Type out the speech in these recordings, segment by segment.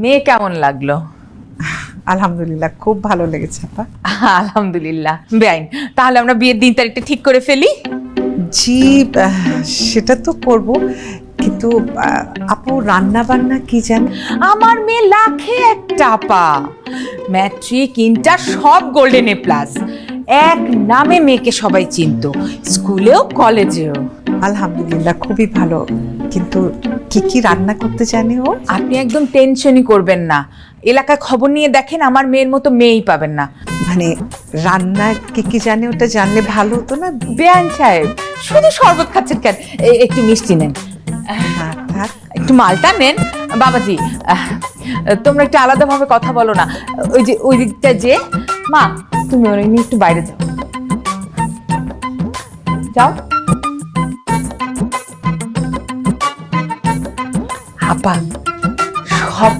মেয়ে কেমন লাগলো? আলহামদুলিল্লাহ, খুব ভালো লেগেছে আপা। আলহামদুলিল্লাহ। বেআইন, তাহলে আমরা বিয়ের দিন তারিখটা ঠিক করে ফেলি। জি, সেটা তো করব, কিন্তু আপু রান্না বান্না কি জান? আমার মেয়ে লাখে একটা আপা, ম্যাট্রিক ইন্টার সব গোল্ডেন এ প্লাস, এক নামে মেয়েকে সবাই চিনতো, স্কুলেও কলেজেও। আলহামদুলিল্লাহ, খুবই ভালো। কিন্তু কি কি রান্না করতে জানে ও? আপনি একদম টেনশনই করবেন না, এলাকায় খবর নিয়ে দেখেন, আমার মেয়ের মতো মেয়েই পাবেন না। মানে রান্না কি কি জানে ওটা জানলে ভালো হতো না? বেআইন সাহেব শুধু শরবত খাচ্ছেন কেন? একটু মিষ্টি নেন, থাক। একটু মালটা নেন। বাবাজি, তোমরা একটু আলাদাভাবে কথা বলো না, ওই যে ওই দিকটা যে। মা, তুমি ওরা নিয়ে একটু বাইরে যাও, যাও। আপা সব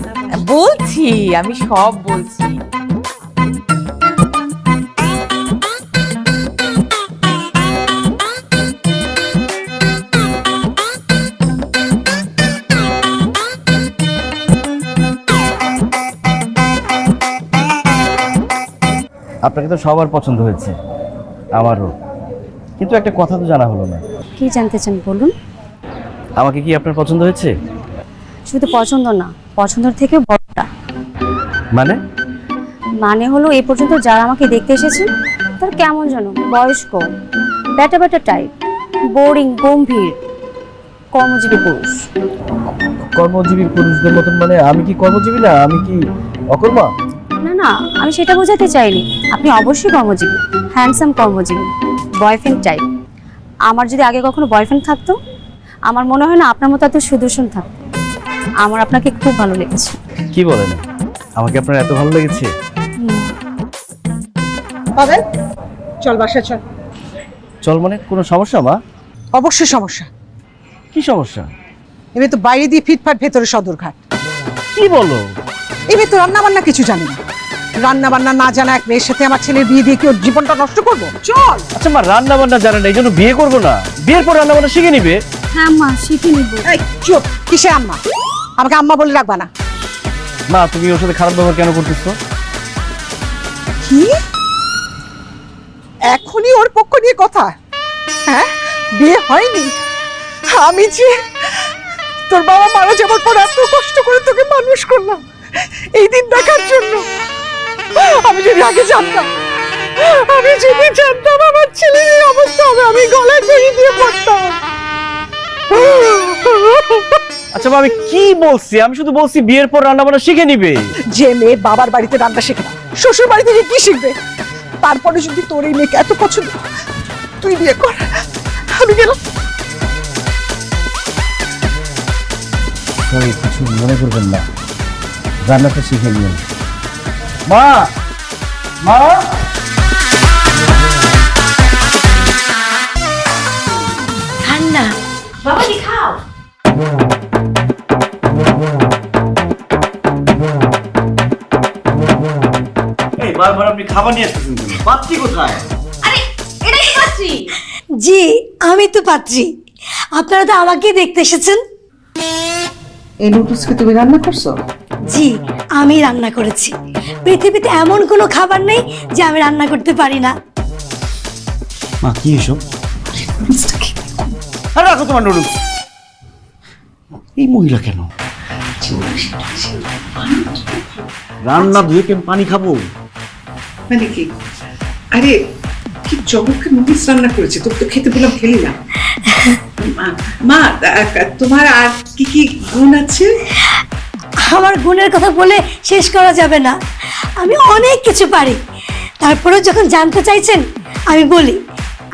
বলছি, আমি সব বলছি। আপনাকে তো সবার পছন্দ হয়েছে, আমারও, কিন্তু একটা কথা তো জানা হলো না। কি জানতে চান বলুন? আমাকে কি আপনার পছন্দ হয়েছে? শুধু পছন্দ না, পছন্দের থেকে বড়টা। মানে হলো এই পর্যন্ত যারা আমাকে দেখতে এসেছেন তার কেমন যেন বয়স্ক, ব্যাটা ব্যাটা টাইপ, বোরিং, গম্ভীর, কর্মজীবী পুরুষ। কর্মজীবী পুরুষদের মতন মানে আমি কি কর্মজীবী না? আমি কি অকর্মা? না না, আমি সেটা বোঝাতে চাইনি। আপনি অবশ্যই কর্মজীবী, হ্যান্ডসাম কর্মজীবী, বয়ফ্রেন্ড টাইপ। আমার যদি আগে কখনো বয়ফ্রেন্ড থাকতো, আমার মনে হয় না আপনার মতো এত সুদর্শন থাকতো। আমার আপনাকে খুব ভালো লেগেছে। কি বলেন, আমাকে আপনার এত ভালো লেগেছে? পাবেন, চল বাসা চল। চল মানে কোনো সমস্যা মা? অবশ্যই সমস্যা। কি সমস্যা? এবার তো বাইরে দিয়ে ফিটফাট, ভেতরে সদরঘাট। কি বলো? এবার তো রান্না বান্না কিছু জানি না। রান্না বান্না না জানা এক মেয়ের সাথে আমার ছেলের বিয়ে দিয়ে কি ওর জীবনটা নষ্ট করবো? চল। আচ্ছা মা, রান্না বান্না জানেন না এই জন্য বিয়ে করবো না? বিয়ের পর রান্না বান্না শিখে নিবে। হ্যাঁ মা, শিখে নিব। এই চুপ, কিসে আম্মা? আমাকে আম্মা বলে রাখবা না। মা, তুমি ওর সাথে খারাপ ব্যবহার কেন করতেছো? কি এখনই ওর পক্ষ নিয়ে কথা? হ্যাঁ, বিয়ে হয়নি। আমি যে তোর বাবা মারা যাবার পর এত কষ্ট করে তোকে মানুষ করলাম এই দিন দেখার জন্য। আমি যদি আগে জানতাম, আমার ছেলের এই অবস্থা হবে, আমি গলায় দড়ি দিয়ে পড়তাম। আচ্ছা মা, আমি কি বলছি? আমি শুধু বলছি বিয়ের পর রান্না বান্না শিখে নিবে। যে মেয়ে বাবার বাড়িতে রান্না শেখে না, শ্বশুর বাড়ি থেকে কি শিখবে? তারপরে যদি তোর এই মেয়েকে এত পছন্দ, তুই বিয়ে কর। আমি গেলাম। সরি, কিছু মনে করবেন না, রান্নাটা শিখে নিন। মা, মা, ঠান্ডা বাবাজি, খাও। এই বারবার আপনি খাবার নিয়ে আসতেছেন কেন? পাত্রী কোথায়? আরে এটাই তো পাত্রী। জি, আমি তো পাত্রী। আপনারা তো আমাকে দেখতে এসেছেন। এই নুডলসকে তুমি রান্না করছো? জি, আমি রান্না করেছি। পৃথিবীতে এমন কোনো খাবার নেই যে আমি রান্না করতে পারি না। মা, কি এসব? আরে রাখো তোমার নুডলস। এই মহিলা কেন রান্না ধুয়ে কেন পানি খাবো? মানে কি? আরে কি জগৎকে নুডলস রান্না করেছে, তোকে তো খেতে বললাম, খেলি না। মা, তোমার আর কি কি গুণ আছে? আমার গুণের কথা বলে শেষ করা যাবে না। আমি অনেক কিছু পারি। তারপরেও যখন জানতে চাইছেন, আমি বলি,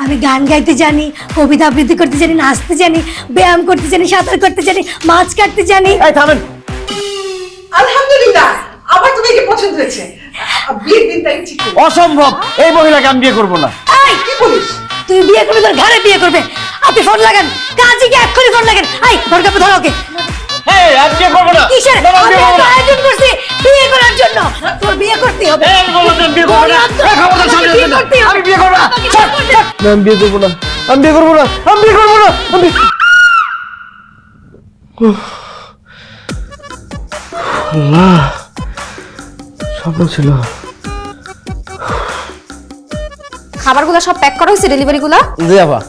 আমি গান গাইতে জানি, কবিতা আবৃত্তি করতে জানি, নাচতে জানি, ব্যায়াম করতে জানি, সাঁতার করতে জানি, মাছ কাটতে জানি। এই থামেন। আলহামদুলিল্লাহ, আমার তো মেয়েকে পছন্দ হয়েছে। বিয়ের দিন তারিখ ঠিক করো। অসম্ভব, এই মহিলাকে আমি বিয়ে করবো না। এই, কি বলিস? তুই বিয়ে করবি, তোর ঘরে বিয়ে করবে। আপনি ফোন লাগান, কাজীকে এক্ষুনি ফোন লাগান। এই, দরকার ধরো ওকে। এই, আমি বিয়ে করবো না। কিসের? না, আমি আমি বিয়ে করবো এত না। আয়োজন করছি বিয়ে করার জন্য। তোর বিয়ে করতে হবে। এই, আমি বললাম তো আমি বিয়ে করবো না। বললাম তো, এই, খবরদার সামনে বিয়ে আসবেন না। করতেই হবে। আমি বিয়ে করবো না। আমাকে ছাড়, বিয়ে করতে ছাড়। না, আমি বিয়ে করবো না। আমি বিয়ে করবো না। আমি বিয়ে করবো না। আমি আল্লাহ, স্বপ্ন ছিল। খাবারগুলো সব প্যাক করা হয়েছে, ডেলিভারিগুলো? জি আপা।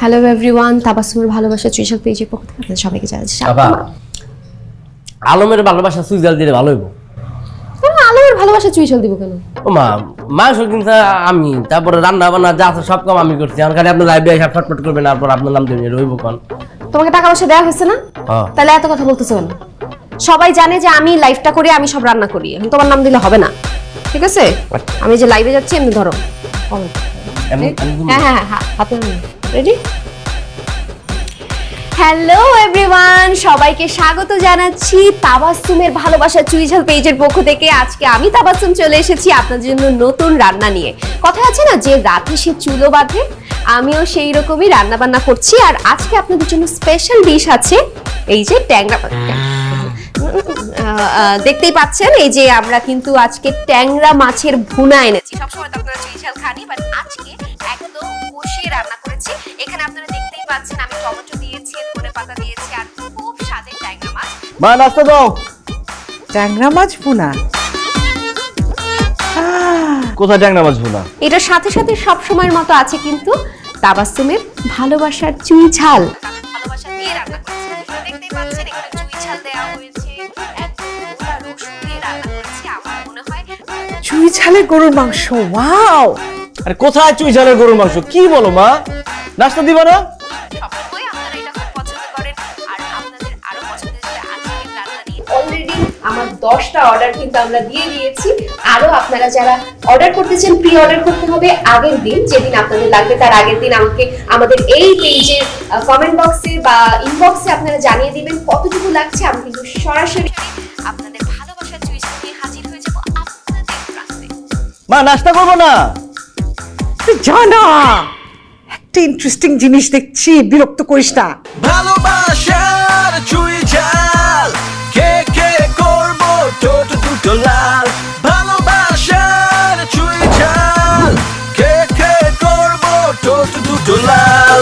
হ্যালো এভরিওয়ান, তাবাসসুমের ভালোবাসা চুইঝাল পেজের পক্ষ থেকে আপনাদের সবাইকে জানাচ্ছি আপা, আলমের ভালোবাসা সুইজাল দিলে ভালো হইব। আলমের ভালোবাসা চুইঝাল দিব কেন? ও মা, মাংস কিনতে আমি, তারপরে রান্না বান্না যা আছে সব কাম আমি করছি। আমার খালি আপনি লাইভে এসে ফটফট করবেন, তারপর আপনার নাম দিয়ে রইব কোন। তোমাকে টাকা পয়সা দেওয়া হয়েছে না? হ্যাঁ। তাহলে এত কথা বলতেছো কেন? সবাই জানে যে আমি লাইভটা করি, আমি সব রান্না করি। এখন তোমার নাম দিলে হবে না, ঠিক আছে? আমি যে লাইভে যাচ্ছি এমনি ধরো। হ্যাঁ হ্যাঁ হ্যাঁ, হাতে রেডি? হ্যালো এভরিওয়ান, সবাইকে স্বাগত জানাচ্ছি তাবাসসুমের ভালোবাসা চুইঝাল পেজের পক্ষ থেকে। আজকে আমি তাবাসসুম চলে এসেছি আপনাদের জন্য নতুন রান্না নিয়ে। কথা আছে না যে রাতে সে চুলো বাঁধে, আমিও সেই রকমই রান্না বান্না করছি। আর আজকে আপনাদের জন্য স্পেশাল ডিশ আছে, এই যে ট্যাংরা। দেখতেই পাচ্ছেন, এই যে আমরা কিন্তু আজকে ট্যাংরা মাছের ভুনা এনেছি। সবসময় তো আপনারা চুইঝাল খানি, বাট আজকে একদম কষিয়ে রান্না করেছি। এখানে আপনারা দেখতেই পাচ্ছেন আমি টমেটো দিয়েছি, ধনেপাতা দিয়েছি, আর খুব স্বাদের ট্যাংরা মাছ। মা নাস্তা দাও। ট্যাংরা মাছ ভুনা? কোথায় ট্যাংরা মাছ ভুনা? এটার সাথে সাথে সব সময়ের মতো আছে কিন্তু তাবাসসুমের ভালোবাসার চুইঝাল। ভালোবাসা দিয়ে রান্না করেছি, দেখতেই পাচ্ছেন এখানে চুইঝাল দেওয়া হয়েছে, একদম গোটা রসুন দিয়ে রান্না করেছি। আমার মনে হয় চুই ঝালে গরুর মাংস, ওয়াও! আরে কোথায় চুইঝালের গরুর মাংস? কি বলো মা, নাস্তা দিবা না? সবসময় আপনারা এটা খুব পছন্দ করেন, আর আপনাদের আরো পছন্দ হচ্ছে আজকের রান্না নিয়ে। অলরেডি আমার 10টা অর্ডার কিন্তু আমরা দিয়ে দিয়েছি। আরো আপনারা যারা অর্ডার করতেছেন, প্রি অর্ডার করতে হবে আগের দিন, যেদিন আপনাদের লাগবে তার আগের দিন আমাকে আমাদের এই পেজের কমেন্ট বক্সে বা ইনবক্সে আপনারা জানিয়ে দিবেন কতটুকু লাগছে। আমি কিন্তু সরাসরি আপনাদের ভালোবাসার চুইঝাল নিয়ে হাজির হয়ে যাব আপনাদের প্রান্তে। মা নাস্তা করবো না? জানা একটা ইন্টারেস্টিং জিনিস দেখছি, বিরক্ত করিস না। ভালোবাসার চুইঝাল কে কে করবো ঠোঁট দুটো লাল। ভালোবাসার চুইঝাল কে কে করবো ঠোঁট দুটো লাল।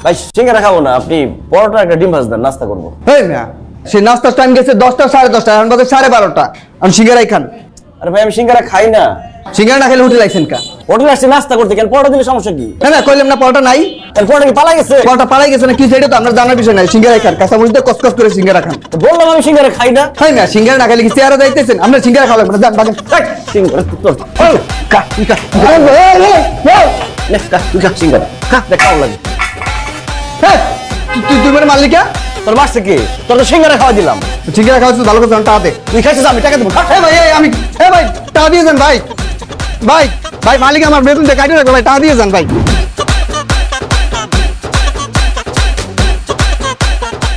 ভাই সিঙ্গারা খাবো না, আপনি পরোটা একটা ডিম ভাজ দেন, নাস্তা করবো। এই না, সে নাস্তার টাইম গেছে 10টা 10:30, এখন বাজে 12:30। আমি সিঙ্গারাই খান। আরে ভাই আমি সিঙ্গারা খাই না। সিঙ্গারা না খেলে হোটেল আইছেন কা? হোটেলে আসছে নাস্তা করতে, কেন পরোটা দিলে সমস্যা কি? না না, কইলাম না পরোটা নাই। তাহলে পরোটা কি পালা গেছে? পরোটা পালাই গেছে না কি সেটা তো আমরা জানার বিষয় নাই। সিঙ্গারাই খান, কাঁচামরিচ দিয়ে কসকস করে সিঙ্গারা খান। তো বললাম আমি সিঙ্গারা খাই না। হয় না, সিঙ্গারা না খেলে কি চেহারা যাইতেছেন? আমরা সিঙ্গারা খাওয়া লাগবে না, যান বাগেন। এই, সিঙ্গারা তোর খা, তুই খা, নে, খা, তুই খা সিঙ্গারা খা, দেখ কেমন লাগে। তুই মানে মালিকা? তোর মারছে কি? তোর তো সিঙ্গারা খাওয়া দিলাম। সিঙ্গারা খাওয়া ভালো কথা, টাকা দে। তুই খাইছিস, আমি টাকা দেবো। খা। ভাই আমি ভাই টাকা দিয়ে যান ভাই। ভাই ভাই মালিক আমার বেতন দিয়ে কাটিয়ে রাখো ভাই, টাকা দিয়ে যান ভাই।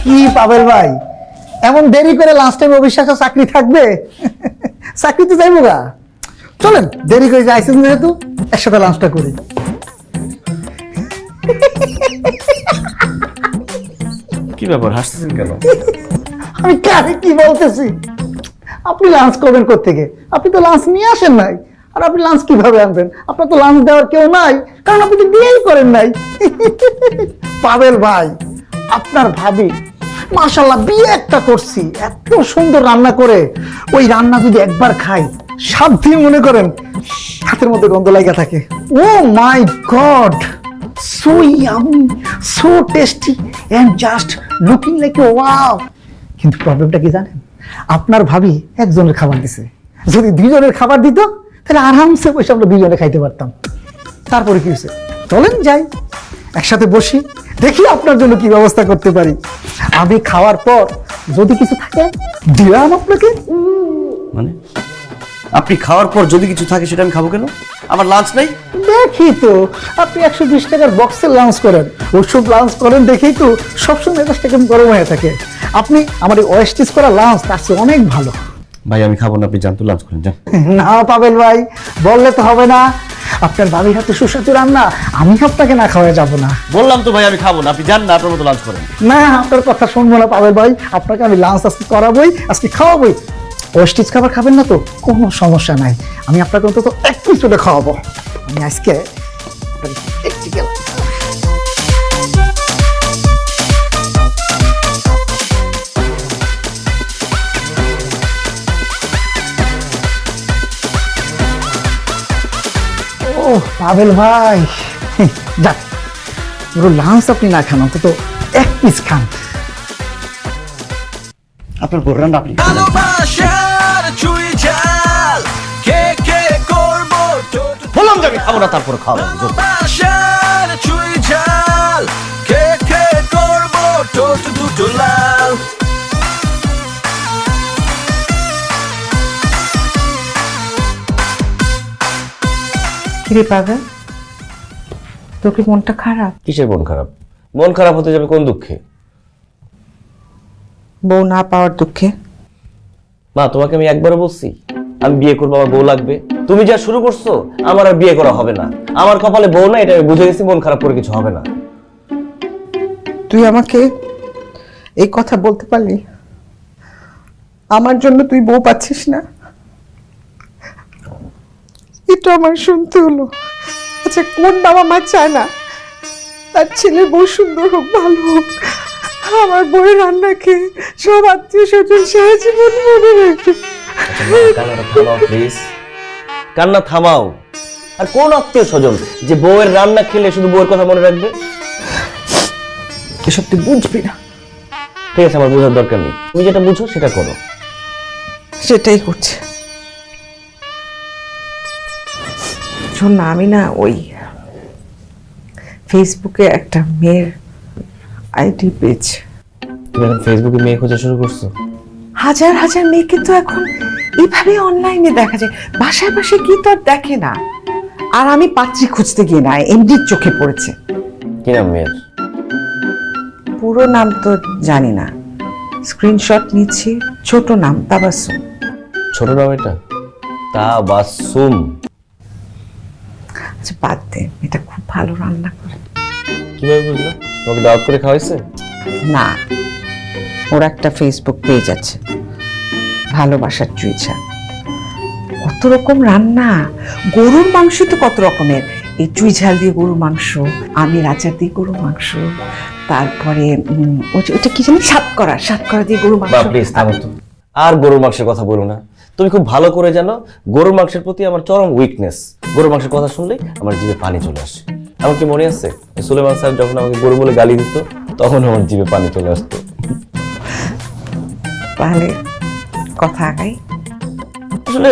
কি পাবেল ভাই, এমন দেরি করে লাস্ট টাইম অবিশ্বাস চাকরি থাকবে? চাকরিতে যাইবো গা, চলেন দেরি করে যাইছেন যেহেতু একসাথে লাঞ্চটা করি। কি ব্যাপার, হাসতেছেন কেন? আমি কাকে কি বলতেছি? আপনি লাঞ্চ করবেন কোত্থেকে? আপনি তো লাঞ্চ নিয়ে আসেন নাই। আর আপনি লাঞ্চ কিভাবে আনবেন? আপনার তো লাঞ্চ দেওয়ার কেউ নাই, কারণ আপনি তো বিয়েই করেন নাই। পাবেল ভাই, আপনার ভাবি মাশাআল্লাহ বিয়ে একটা করছি, এত সুন্দর রান্না করে। ওই রান্না যদি একবার খাই, 7 দিন মনে করেন হাতের মধ্যে গন্ধ লাগা থাকে। ও মাই god, so yummy, so tasty and just looking like a wow. কিন্তু প্রবলেমটা কি জানেন? আপনার ভাবি একজনের খাবার দিছে। যদি 2 জনের খাবার দিত তাহলে আরামসে বসে আমরা 2 জনে খাইতে পারতাম। তারপরে কি হয়েছে? চলেন যাই একসাথে বসি, দেখি আপনার জন্য কি ব্যবস্থা করতে পারি। আমি খাওয়ার পর যদি কিছু থাকে দিলাম আপনাকে। মানে আপনি খাওয়ার পর যদি কিছু থাকে সেটা আমি খাবো কেন? আমার লাঞ্চ নাই। দেখি তো আপনি 120 টাকার বক্সের লাঞ্চ করেন, ওষুধ লাঞ্চ করেন, দেখেই তো সবসময় মেজাজটা কেমন গরম হয়ে থাকে। আপনি আমার এই ওয়েস্টেজ করা লাঞ্চ তার চেয়ে অনেক ভালো। ভাই আমি খাবো না, আপনি জানতো লাঞ্চ করেন, যান। না পাবেল ভাই, বললে তো হবে না। আপনার বাবির হাতে সুস্বাদু রান্না, আমি আপনাকে না খাওয়া যাব না। বললাম তো ভাই আমি খাবো না, আপনি যান না, আপনার মতো লাঞ্চ করেন। না, আপনার কথা শুনবো না পাবেল ভাই, আপনাকে আমি লাঞ্চ আজকে করাবোই, আজকে খাওয়াবোই। ওয়েস্টেজ খাবার খাবেন না তো কোনো সমস্যা নাই, আমি আপনাকে অন্তত 1 পিস খাওয়াবো। আমি আজকে দেখছি খেলা। ও পাবেল ভাই, যাক পুরো লাঞ্চ আপনি না খান, অন্তত এক পিস খান। আপনার বড় রান্না আপনি ভালোবাসার চুই ঝাল কে কে করবো বললাম যে আমি খাবো না, তারপর খাবো। ভালোবাসার চুই ঝাল কে কে করবো ঠোঁট দুটো লাল। কিরে পাগল, তোর কি মনটা খারাপ? কিসের মন খারাপ? মন খারাপ হতে যাবে কোন দুঃখে? বউ না পাওয়ার দুঃখে। মা, তোমাকে আমি একবারও বলছি আমি বিয়ে করবো, আমার বউ লাগবে? তুমি যা শুরু করছো, আমার আর বিয়ে করা হবে না। আমার কপালে বউ না, এটা আমি বুঝে গেছি। মন খারাপ করে কিছু হবে না। তুই আমাকে এই কথা বলতে পারলি? আমার জন্য তুই বউ পাচ্ছিস না, এটা আমার শুনতে হলো। আচ্ছা, কোন বাবা মা চায় না তার ছেলের বউ সুন্দর হোক, ভালো হোক? আমার বউয়ের রান্না খেয়ে সব আত্মীয় স্বজন সারা জীবন মনে রাখবে। কান্নাটা থামাও প্লিজ, কান্না থামাও। আর কোন আত্মীয় স্বজন যে বউয়ের রান্না খেলে শুধু বউয়ের কথা মনে রাখবে? এসব তুই বুঝবি না। ঠিক আছে, আমার বোঝার দরকার নেই। তুমি যেটা বুঝো সেটা করো। সেটাই করছে। শোন না, আমি না ওই ফেসবুকে একটা মেয়ের আইডি পেয়েছি। তুমি এখন ফেসবুকে মেয়ে খোঁজা শুরু করছো? হাজার হাজার মেয়েকে তো এখন এইভাবে অনলাইনে দেখা যায়, বাসায় বাসায় কি তো আর দেখে না। আর আমি পাত্রী খুঁজতে গিয়ে না এমডির চোখে পড়েছে। কি নাম মেয়ের? পুরো নাম তো জানি না, স্ক্রিনশট নিচ্ছি। ছোট নাম তাবাসসুম। ছোট নাম এটা? তাবাসসুম? আচ্ছা বাদ দে, এটা খুব ভালো রান্না করে। কিভাবে বুঝলো? তোমাকে দাওয়াত করে খাওয়াইছে? না, ওর একটা ফেসবুক পেজ আছে, ভালোবাসার চুইঝা। কত রকম রান্না, গরুর মাংস তো কত রকমের। এই চুই ঝাল দিয়ে গরুর মাংস, আমের আচার দিয়ে গরুর মাংস, তারপরে ওটা কি জানি সাতকরা দিয়ে গরুর মাংস। প্লিজ থামো তো, আর গরুর মাংসের কথা বলো না। তুমি খুব ভালো করে জানো গরুর মাংসের প্রতি আমার চরম উইকনেস। গরুর মাংসের কথা শুনলেই আমার জিভে পানি চলে আসে। আমার কি মনে আছে সুলেমান স্যার যখন আমাকে গরু বলে গালি দিত, তখন আমার জিভে পানি চলে আসতো। তাহলে কথা আগাই। আসলে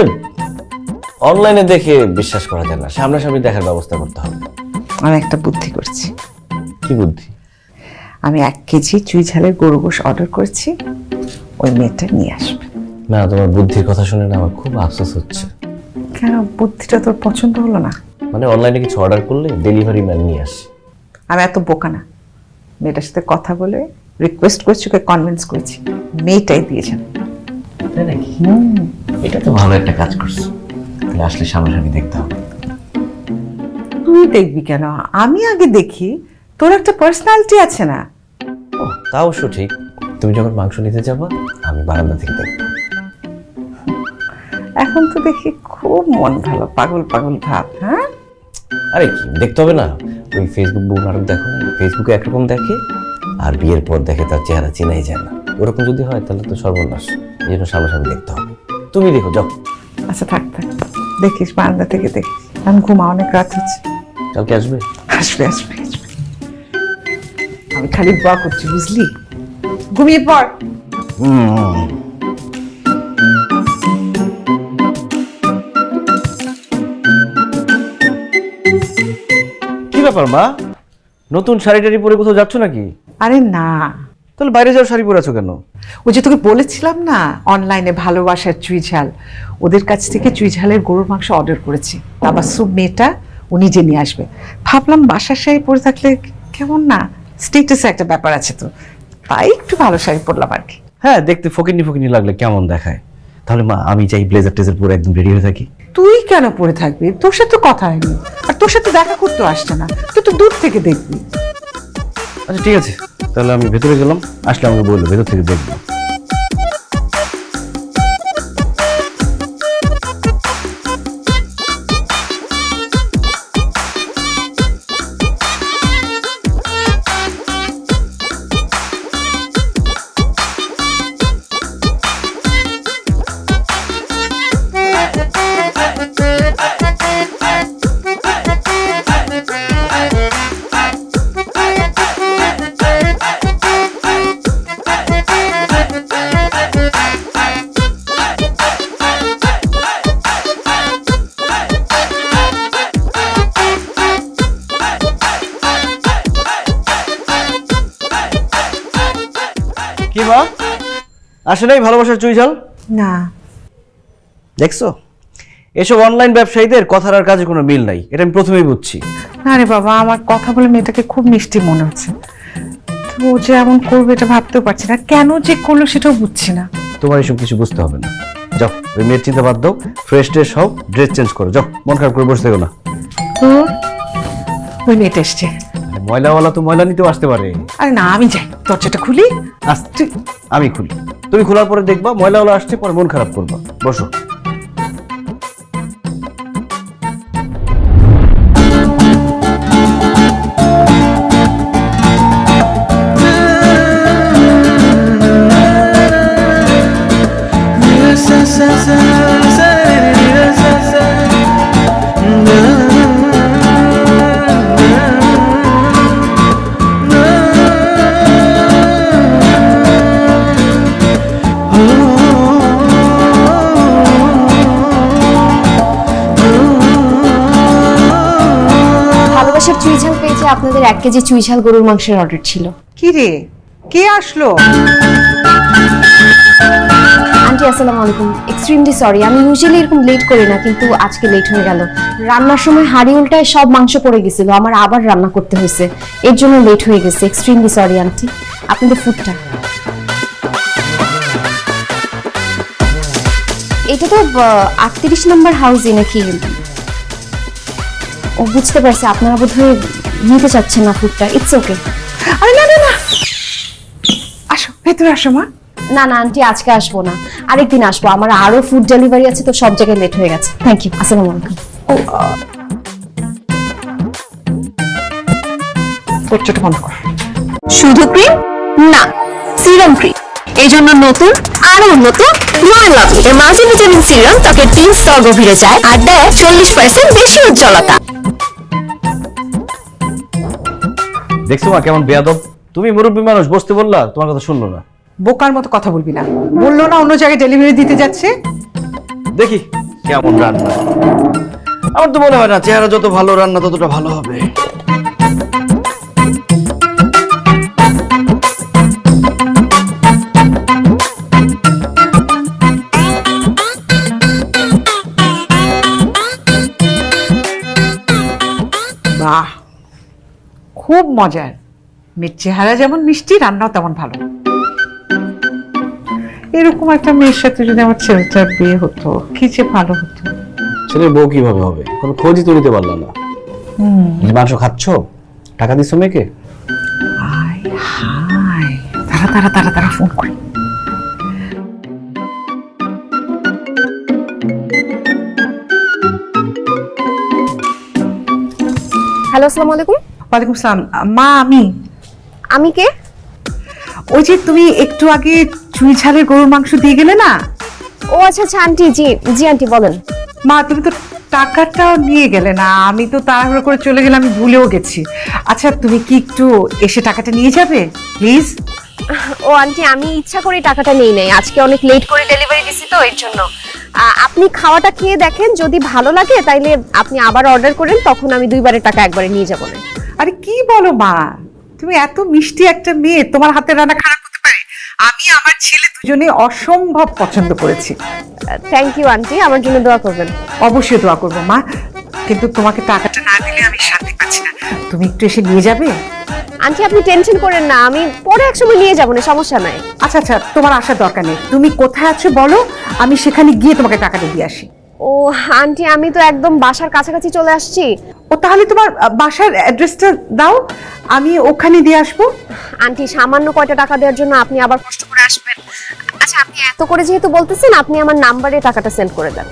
অনলাইনে দেখে বিশ্বাস করা যায় না, সামনাসামনি দেখার ব্যবস্থা করতে হবে। আমি একটা বুদ্ধি করছি। কি বুদ্ধি? আমি 1 কেজি চুই ঝালের গরু গোশ অর্ডার করছি, ওই মেয়েটা নিয়ে আসবে। না, তোমার বুদ্ধির কথা শুনে না আমার খুব আফসোস হচ্ছে। কেন, বুদ্ধিটা তোর পছন্দ হলো না? মানে অনলাইনে কিছু অর্ডার করলে ডেলিভারি ম্যান নিয়ে আসে। আমি এত বোকা না, মেয়েটার সাথে কথা বলে রিকোয়েস্ট করছি, ওকে কনভিন্স করেছি, মেয়েটাই দিয়েছেন। তাই নাকি? এটা তো ভালো একটা কাজ করছো। তাহলে আসলে সামনাসামনি দেখতে হবে। তুই দেখবি কেন? আমি আগে দেখি, তোর একটা পার্সোনালিটি আছে না? তা অবশ্য ঠিক। তুমি যখন মাংস নিতে যাবা, আমি বারান্দা থেকে দেখবো। এখন তো দেখি খুব মন ভালো, পাগল পাগল ভাব। হ্যাঁ, আরে কি দেখতে হবে না? ওই ফেসবুক বউ নাটক দেখো না, ফেসবুকে একরকম দেখে আর বিয়ের পর দেখে তার চেহারা চেনাই যায় না। ওরকম যদি হয় তাহলে তো সর্বনাশ। এই জন্য সামনাসামনি দেখতে হবে। তুমি দেখো, যাও। আচ্ছা থাক থাক, দেখিস বারান্দা থেকে দেখিস। আমি ঘুমা, অনেক রাত হচ্ছে। কালকে আসবে? আসবে আসবে আসবে। আমি খালি দোয়া করছি, বুঝলি? ঘুমিয়ে পড়। কি ব্যাপার মা, নতুন শাড়ি টাড়ি পরে কোথাও যাচ্ছ নাকি? আরে না, তাহলে বাইরে যাও শাড়ি পরে আছো কেন? ওই যে তোকে বলেছিলাম না, অনলাইনে ভালোবাসার চুই ঝাল, ওদের কাছ থেকে চুই ঝালের গরুর মাংস অর্ডার করেছি। তাবাসসুম মেয়েটা ও নিজে নিয়ে আসবে। ভাবলাম বাসার শাড়ি পরে থাকলে কেমন না, স্টেটাসে একটা ব্যাপার আছে তো, তাই একটু ভালো শাড়ি পরলাম আর কি। হ্যাঁ, দেখতে ফকিনি ফকিনি লাগলে কেমন দেখায়। তাহলে মা আমি চাই ব্লেজার টেজার পরে একদম রেডি হয়ে থাকি। তুই কেন পরে থাকবি? তোর সাথে কথা হয়নি, আর তোর সাথে দেখা করতে আসছে না, তুই তো দূর থেকে দেখবি। আচ্ছা ঠিক আছে, তাহলে আমি ভেতরে গেলাম, আসলে আমাকে বললো ভেতর থেকে দেখবো। আসে নাই ভালোবাসার চুইঝাল? না, দেখছো, এসব অনলাইন ব্যবসায়ীদের কথার আর কাজে কোনো মিল নাই, এটা আমি প্রথমেই বুঝছি। আরে বাবা, আমার কথা বলে মেয়েটাকে খুব মিষ্টি মনে হচ্ছে। তো ও যে এমন করবে এটা ভাবতেও পারছি না, কেন যে করলো সেটাও বুঝছি না। তোমার এসব কিছু বুঝতে হবে না। যাও, ওই মেয়ের চিন্তা বাদ দাও, ফ্রেশ ট্রেশ হও, ড্রেস চেঞ্জ করো, যাও, মন খারাপ করে বসে থেকো না। তো ওই মেয়েটা এসছে। ময়লাওয়ালা তো ময়লা নিতেও আসতে পারে। আরে না, আমি যাই, দরজাটা খুলি। আস্তে, আমি খুলি, তুমি খোলার পরে দেখবা ময়লাওয়ালা আসছে, পরে মন খারাপ করবা। বসো। ভালোবাসার চুইঝাল পেয়েছে আপনাদের 1 কেজি চুইঝাল গরুর মাংসের অর্ডার ছিল। কি রে, কে আসলো? আন্টি আসসালামু আলাইকুম, এক্সট্রিমলি সরি, আমি ইউজুয়ালি এরকম লেট করি না, কিন্তু আজকে লেট হয়ে গেল। রান্নার সময় হাঁড়ি উল্টায় সব মাংস পড়ে গেছিল, আমার আবার রান্না করতে হয়েছে, এর জন্য লেট হয়ে গেছে। Extremely sorry aunty. আপনাদের ফুডটা এটা তো 38 নম্বর হাউসে নাকি? ও বুঝতে পারছি, আপনারা বোধহয় নিতে চাচ্ছেন না ফুডটা। It's okay. আরে না না না, আসো ভেতরে আসো মা। না না আন্টি, আজকে আসবো না, আরেকদিন আসবো, আমার আরো ফুড ডেলিভারি আছে, তো সব জায়গায় লেট হয়ে গেছে। থ্যাংক ইউ, আসসালামু আলাইকুম। দরজাটা বন্ধ কর। শুধু ক্রিম না, সিরাম ক্রিম, এই জন্য নতুন আরো উন্নত রয়্যাল লাভলি এর মাল্টিভিটামিন সিরাম ত্বকের 3 স্তর গভীরে যায় আর দেয় 40% বেশি উজ্জ্বলতা। দেখছো মা কেমন বেয়াদব? তুমি মুরব্বী মানুষ, বসতে বললা, তোমার কথা শুনলো না। বোকার মতো কথা বলবি না, বললো না অন্য জায়গায় ডেলিভারি দিতে যাচ্ছে। দেখি কেমন রান্না। আমার তো মনে হয় না চেহারা যত ভালো, রান্না ততটা ভালো হবে। বাহ, খুব মজার। মেয়ের চেহারা যেমন মিষ্টি, রান্নাও তেমন ভালো। এরকম একটা মেয়ের সাথে যদি আমার ছেলেটার বিয়ে হতো, কি যে ভালো হতো। ছেলের বউ কিভাবে হবে, কোনো খোঁজই তো নিতে পারলাম না। মাংস খাচ্ছ, টাকা দিচ্ছ মেয়েকে? হাই হাই, তারা তারা তারা তারা ফোন করি। হ্যালো, আসসালামু আলাইকুম। ওয়ালাইকুম সালাম। মা, আমি কে? ওই যে তুমি একটু আগে চুই ঝালের গরুর মাংস দিয়ে গেলে না? ও আচ্ছা আচ্ছা আন্টি, জি জি আন্টি বলেন। মা, তুমি তো টাকাটাও নিয়ে গেলে না, আমি তো তাড়াহুড়ো করে চলে গেলাম, আমি ভুলেও গেছি। আচ্ছা, তুমি কি একটু এসে টাকাটা নিয়ে যাবে প্লিজ? ও আন্টি, আমি ইচ্ছা করে টাকাটা নেই নাই, আজকে অনেক লেট করে ডেলিভারি দিছি তো এর জন্য। আপনি খাওয়াটা খেয়ে দেখেন, যদি ভালো লাগে তাইলে আপনি আবার অর্ডার করেন, তখন আমি 2 বারের টাকা একবারে নিয়ে যাব না। আরে কি বলো মা, তুমি এত মিষ্টি একটা মেয়ে, তোমার হাতের রান্না খারাপ হতে পারে? আমি আমার ছেলে দুজনে অসম্ভব পছন্দ করেছি। থ্যাংক ইউ আন্টি, আমার জন্য দোয়া করবেন। অবশ্যই দোয়া করবো মা, কিন্তু তোমাকে টাকাটা না দিলে আমি শান্তি পাচ্ছি না। তুমি একটু এসে নিয়ে যাবে? আন্টি আপনি টেনশন করেন না, আমি পরে একসময় নিয়ে যাবো না, সমস্যা নাই। আচ্ছা আচ্ছা, তোমার আসার দরকার নেই, তুমি কোথায় আছো বলো, আমি সেখানে গিয়ে তোমাকে টাকাটা দিয়ে আসি। ও আন্টি, আমি তো একদম বাসার কাছাকাছি চলে আসছি। ও তাহলে তোমার বাসার অ্যাড্রেসটা দাও, আমি ওখানে দিয়ে আসবো। আন্টি, সামান্য কয়টা টাকা দেওয়ার জন্য আপনি আবার কষ্ট করে আসবেন? আচ্ছা, আপনি এত করে যেহেতু বলতেছেন, আপনি আমার নাম্বারে টাকাটা সেন্ড করে দেন।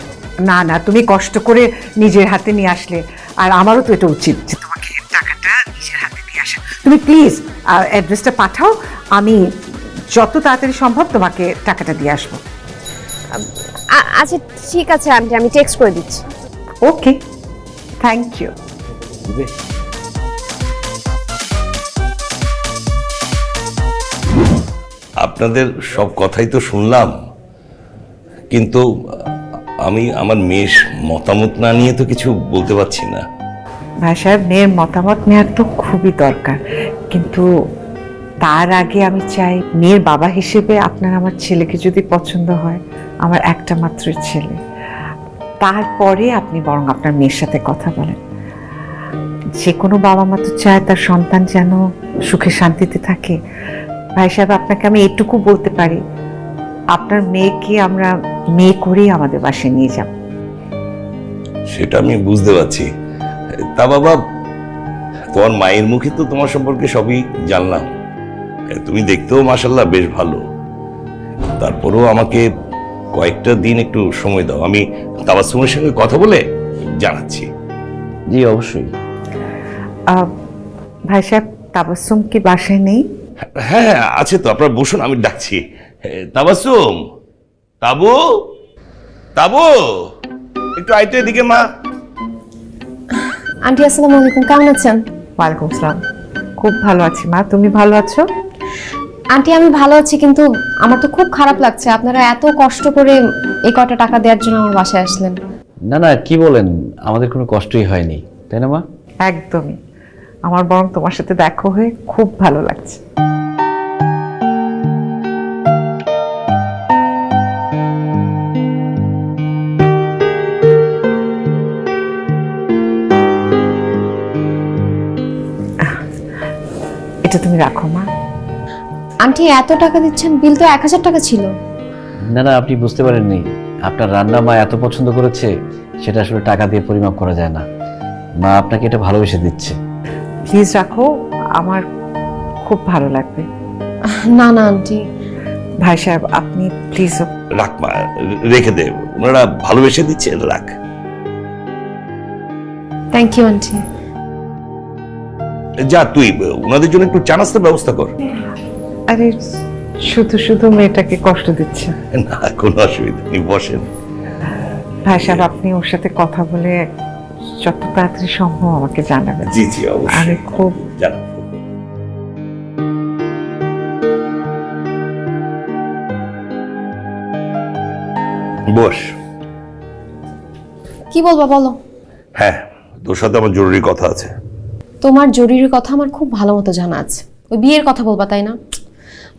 না না, তুমি কষ্ট করে নিজের হাতে নিয়ে আসলে, আর আমারও তো এটা উচিত যে তোমাকে টাকাটা নিজের হাতে দিয়ে আসা। তুমি প্লিজ অ্যাড্রেসটা পাঠাও, আমি যত তাড়াতাড়ি সম্ভব তোমাকে টাকাটা দিয়ে আসবো। আচ্ছা ঠিক আছে আন্টি, আমি টেক্সট করে দিচ্ছি। ওকে, থ্যাংক ইউ। আপনাদের সব কথাই তো শুনলাম, কিন্তু আমি আমার মেয়ের মতামত না নিয়ে তো কিছু বলতে পারছি না। ভাই সাহেব, মেয়ের মতামত নেওয়ার তো খুবই দরকার, কিন্তু তার আগে আমি চাই মেয়ের বাবা হিসেবে আপনার আমার ছেলেকে যদি পছন্দ হয়, আমার একটা মাত্র ছেলে, তারপরে আপনি বরং আপনার মেয়ের সাথে কথা বলেন। যে কোনো বাবা মা তো চায় তার সন্তান যেন সুখে শান্তিতে থাকে। ভাই সাহেব, আপনাকে আমি এটুকু বলতে পারি, আপনার মেয়েকে আমরা মেয়ে করেই আমাদের বাসায় নিয়ে যাব। সেটা আমি বুঝতে পারছি। তা বাবা, তোমার মায়ের মুখে তো তোমার সম্পর্কে সবই জানলাম। তুমি দেখতেও মাশাআল্লাহ বেশ ভালো। তারপরেও আমাকে কয়েকটা দিন একটু সময় দাও, আমি তাবাসসুমের সঙ্গে কথা বলে জানাচ্ছি। জি অবশ্যই। ভাই সাহেব, তাবাসসুম কি বাসায় নেই? হ্যাঁ আছে তো, আপনারা বসুন, আমি ডাকছি। তাবাসসুম, তাবু, তাবু, একটু আইতো এদিকে মা। আন্টি আসসালামু আলাইকুম, কেমন আছেন? ওয়ালাইকুম আসসালাম। খুব ভালো আছি মা, তুমি ভালো আছো? আন্টি আমি ভালো আছি, কিন্তু আমার তো খুব খারাপ লাগছে আপনারা এত কষ্ট করে এই কটা টাকা দেওয়ার জন্য আমার বাসায় আসলেন। না না, কি বলেন, আমাদের কোনো কষ্টই হয়নি, তাই না মা? একদমই। আমার বরং তোমার সাথে দেখা হয়ে খুব ভালো লাগছে। এটা তুমি রাখো মা। আন্টি এত টাকা দিচ্ছেন, বিল তো 1000 টাকা ছিল। না না, আপনি বুঝতে পারেননি, আপনার রান্না মা এত পছন্দ করেছে, সেটা আসলে টাকা দিয়ে পরিমাপ করা যায় না। মা আপনাকে এটা ভালোবেসে দিচ্ছে। প্লিজ রাখো, আমার খুব ভালো লাগবে। না না আন্টি। ভাই সাহেব, আপনি প্লিজ। রাখ মা, রেখে দে, ওনারা ভালোবেসে দিচ্ছে, রাখ। থ্যাংক ইউ আন্টি। যা তুই ওনাদের জন্য একটু চা নাস্তার ব্যবস্থা কর। আরে শুধু শুধু মেয়েটাকে কষ্ট দিচ্ছে। না কোনো অসুবিধা নেই, বসেন। ভাই সাহেব, আপনি ওর সাথে কথা বলে যত তাড়াতাড়ি সম্ভব আমাকে জানাবেন। জি জি অবশ্যই, আমি খুব জানাবো। বস। কি বলবো বলো? হ্যাঁ, তোর সাথে আমার জরুরি কথা আছে। তোমার জরুরি কথা আমার খুব ভালো মতো জানা আছে। ওই বিয়ের কথা বলবা তাই না?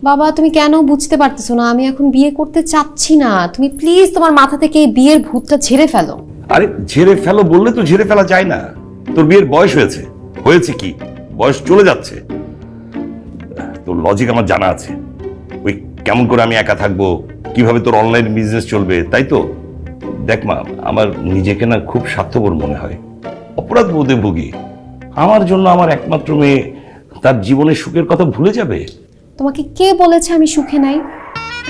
বাবা তুমি কেন বুঝতে পারতেছো না, আমি এখন বিয়ে করতে চাচ্ছি না। তুমি প্লিজ তোমার মাথা থেকে এই বিয়ের ভূতটা ঝেড়ে ফেলো। আরে ঝেড়ে ফেলো বললে তো ঝেড়ে ফেলা যায় না। তোর বিয়ের বয়স হয়েছে, হয়েছে কি, বয়স চলে যাচ্ছে। তোর লজিক আমার জানা আছে। ওই কেমন করে আমি একা থাকবো, কিভাবে তোর অনলাইন বিজনেস চলবে, তাই তো? দেখ মা, আমার নিজেকে না খুব স্বার্থপর মনে হয়, অপরাধ বোধে ভুগি। আমার জন্য আমার একমাত্র মেয়ে তার জীবনের সুখের কথা ভুলে যাবে? তোমাকে কে বলেছে আমি সুখে নাই?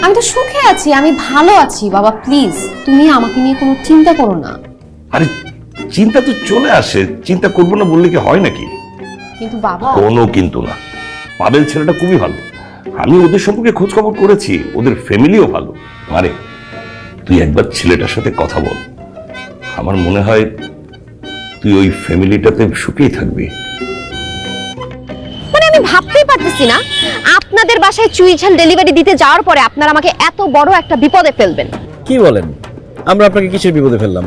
আমি তো সুখে আছি, আমি ভালো আছি। বাবা প্লিজ তুমি আমাকে নিয়ে কোনো চিন্তা করো না। আরে চিন্তা তো চলে আসে, চিন্তা করবো না বললে কি হয় নাকি? কিন্তু বাবা। কোনো কিন্তু না, পাবেল ছেলেটা খুবই ভালো। আমি ওদের সম্পর্কে খোঁজ খবর করেছি, ওদের ফ্যামিলিও ভালো। আরে তুই একবার ছেলেটার সাথে কথা বল, আমার মনে হয় তুই ওই ফ্যামিলিটাতে সুখেই থাকবি। মানে আমি ভাবতেই পারতেছি না, আপনাদের বাসায় চুই ঝাল ডেলিভারি দিতে যাওয়ার পরে আপনারা আমাকে এত বড় একটা বিপদে ফেলবেন। কি বলেন, আমরা আপনাকে কিসের বিপদে ফেললাম?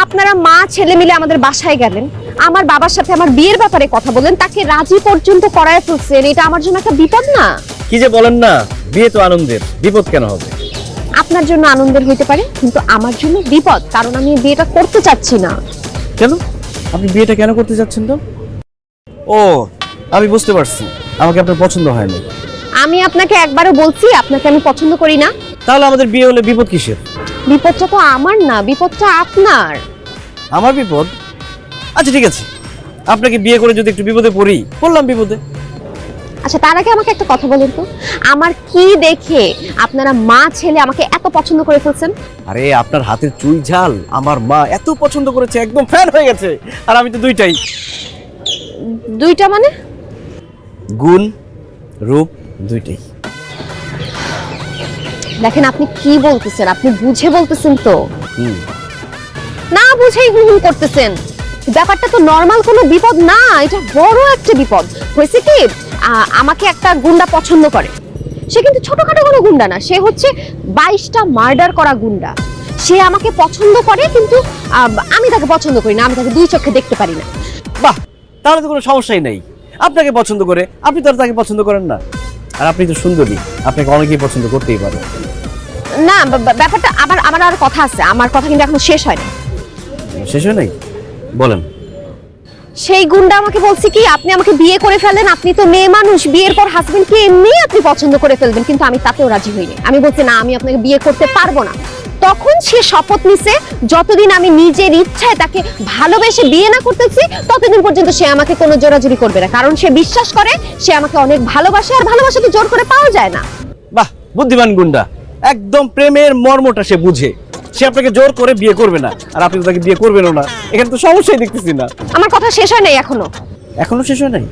আপনারা মা ছেলে মিলে আমাদের বাসায় গেলেন, আমার বাবার সাথে আমার বিয়ের ব্যাপারে কথা বলেন, তাকে রাজি পর্যন্ত করায় ফেলছেন। এটা আমার জন্য একটা বিপদ না? কি যে বলেন না, বিয়ে তো আনন্দের, বিপদ কেন হবে? আপনার জন্য আনন্দের হইতে পারে, কিন্তু আমার জন্য বিপদ, কারণ আমি এই বিয়েটা করতে চাচ্ছি না। কেন? আপনি বিয়েটা কেন করতে যাচ্ছেন তো? ও, আমি বুঝতে পারছি, আমাকে আপনার পছন্দ হয় না। আমি আপনাকে একবারও বলছি আপনাকে আমি পছন্দ করি না। তাহলে আমাদের বিয়ে হলে বিপদ কিসের? বিপদটা তো আমার না, বিপদটা আপনার। আমার বিপদ? আচ্ছা ঠিক আছে, আপনাকে বিয়ে করে যদি একটু বিপদে পড়ি, পড়লাম বিপদে। আচ্ছা তার আগে আমাকে একটা কথা বলেন তো, আমার কি দেখে আপনারা মা ছেলে আমাকে এত পছন্দ করে ফেলছেন? আরে আপনার হাতের চুই ঝাল আমার মা এত পছন্দ করেছে, একদম ফ্যান হয়ে গেছে। আর আমি তো দুইটাই। দুইটা মানে? গুণ রূপ দুইটাই। দেখেন আপনি কি বলতেছেন, আপনি বুঝে বলতেছেন তো? হুম। না বুঝেই হুম করতেছেন। ব্যাপারটা তো নরমাল কোনো বিপদ না, এটা বড় একটা বিপদ। হয়েছে কি, আমাকে একটা গুন্ডা পছন্দ করে। সে কিন্তু ছোটখাটো কোনো গুন্ডা না, সে হচ্ছে 22টা মার্ডার করা গুন্ডা। সে আমাকে পছন্দ করে, কিন্তু আমি তাকে পছন্দ করি না, আমি তাকে দুই চোখে দেখতে পারি না। বাহ, তাহলে তো কোনো সমস্যাই নেই। আপনাকে পছন্দ করে, আপনি তো আর তাকে পছন্দ করেন না। আর আপনি তো সুন্দরী, আপনাকে অনেকেই পছন্দ করতেই পারে। না ব্যাপারটা আমার আর কথা আছে, আমার কথা কিন্তু এখনো শেষ হয়নি। শেষ হয় নাই? বলেন। সেই গুন্ডা আমাকে বলছে কি আপনি আমাকে বিয়ে করে ফেলেন, আপনি তো মেয়ে মানুষ, বিয়ের পর হাজবেন্ডকে এমনি আপনি পছন্দ করে ফেলবেন, কিন্তু আমি তাতেও রাজি হইনি। আমি বলছি না, আমি আপনাকে বিয়ে করতে পারবো না। তখন সে শপথ নিছে যতদিন আমি নিজের ইচ্ছায় তাকে ভালোবেসে বিয়ে না করতেছি ততদিন পর্যন্ত সে আমাকে কোনো জোরাজুরি করবে না, কারণ সে বিশ্বাস করে সে আমাকে অনেক ভালোবাসে, আর ভালোবাসা তো জোর করে পাওয়া যায় না। বাহ, বুদ্ধিমান গুন্ডা, একদম প্রেমের মর্মটা সে বুঝে। সে আপনাকে জোর করে বিয়ে করবে না, আর আপনি তো তাকে বিয়ে করবেনও না। এখানে তো সমস্যাই দেখতেছি না। আমার কথা শেষ হয় নাই এখনো। এখনো শেষ হয় নাই?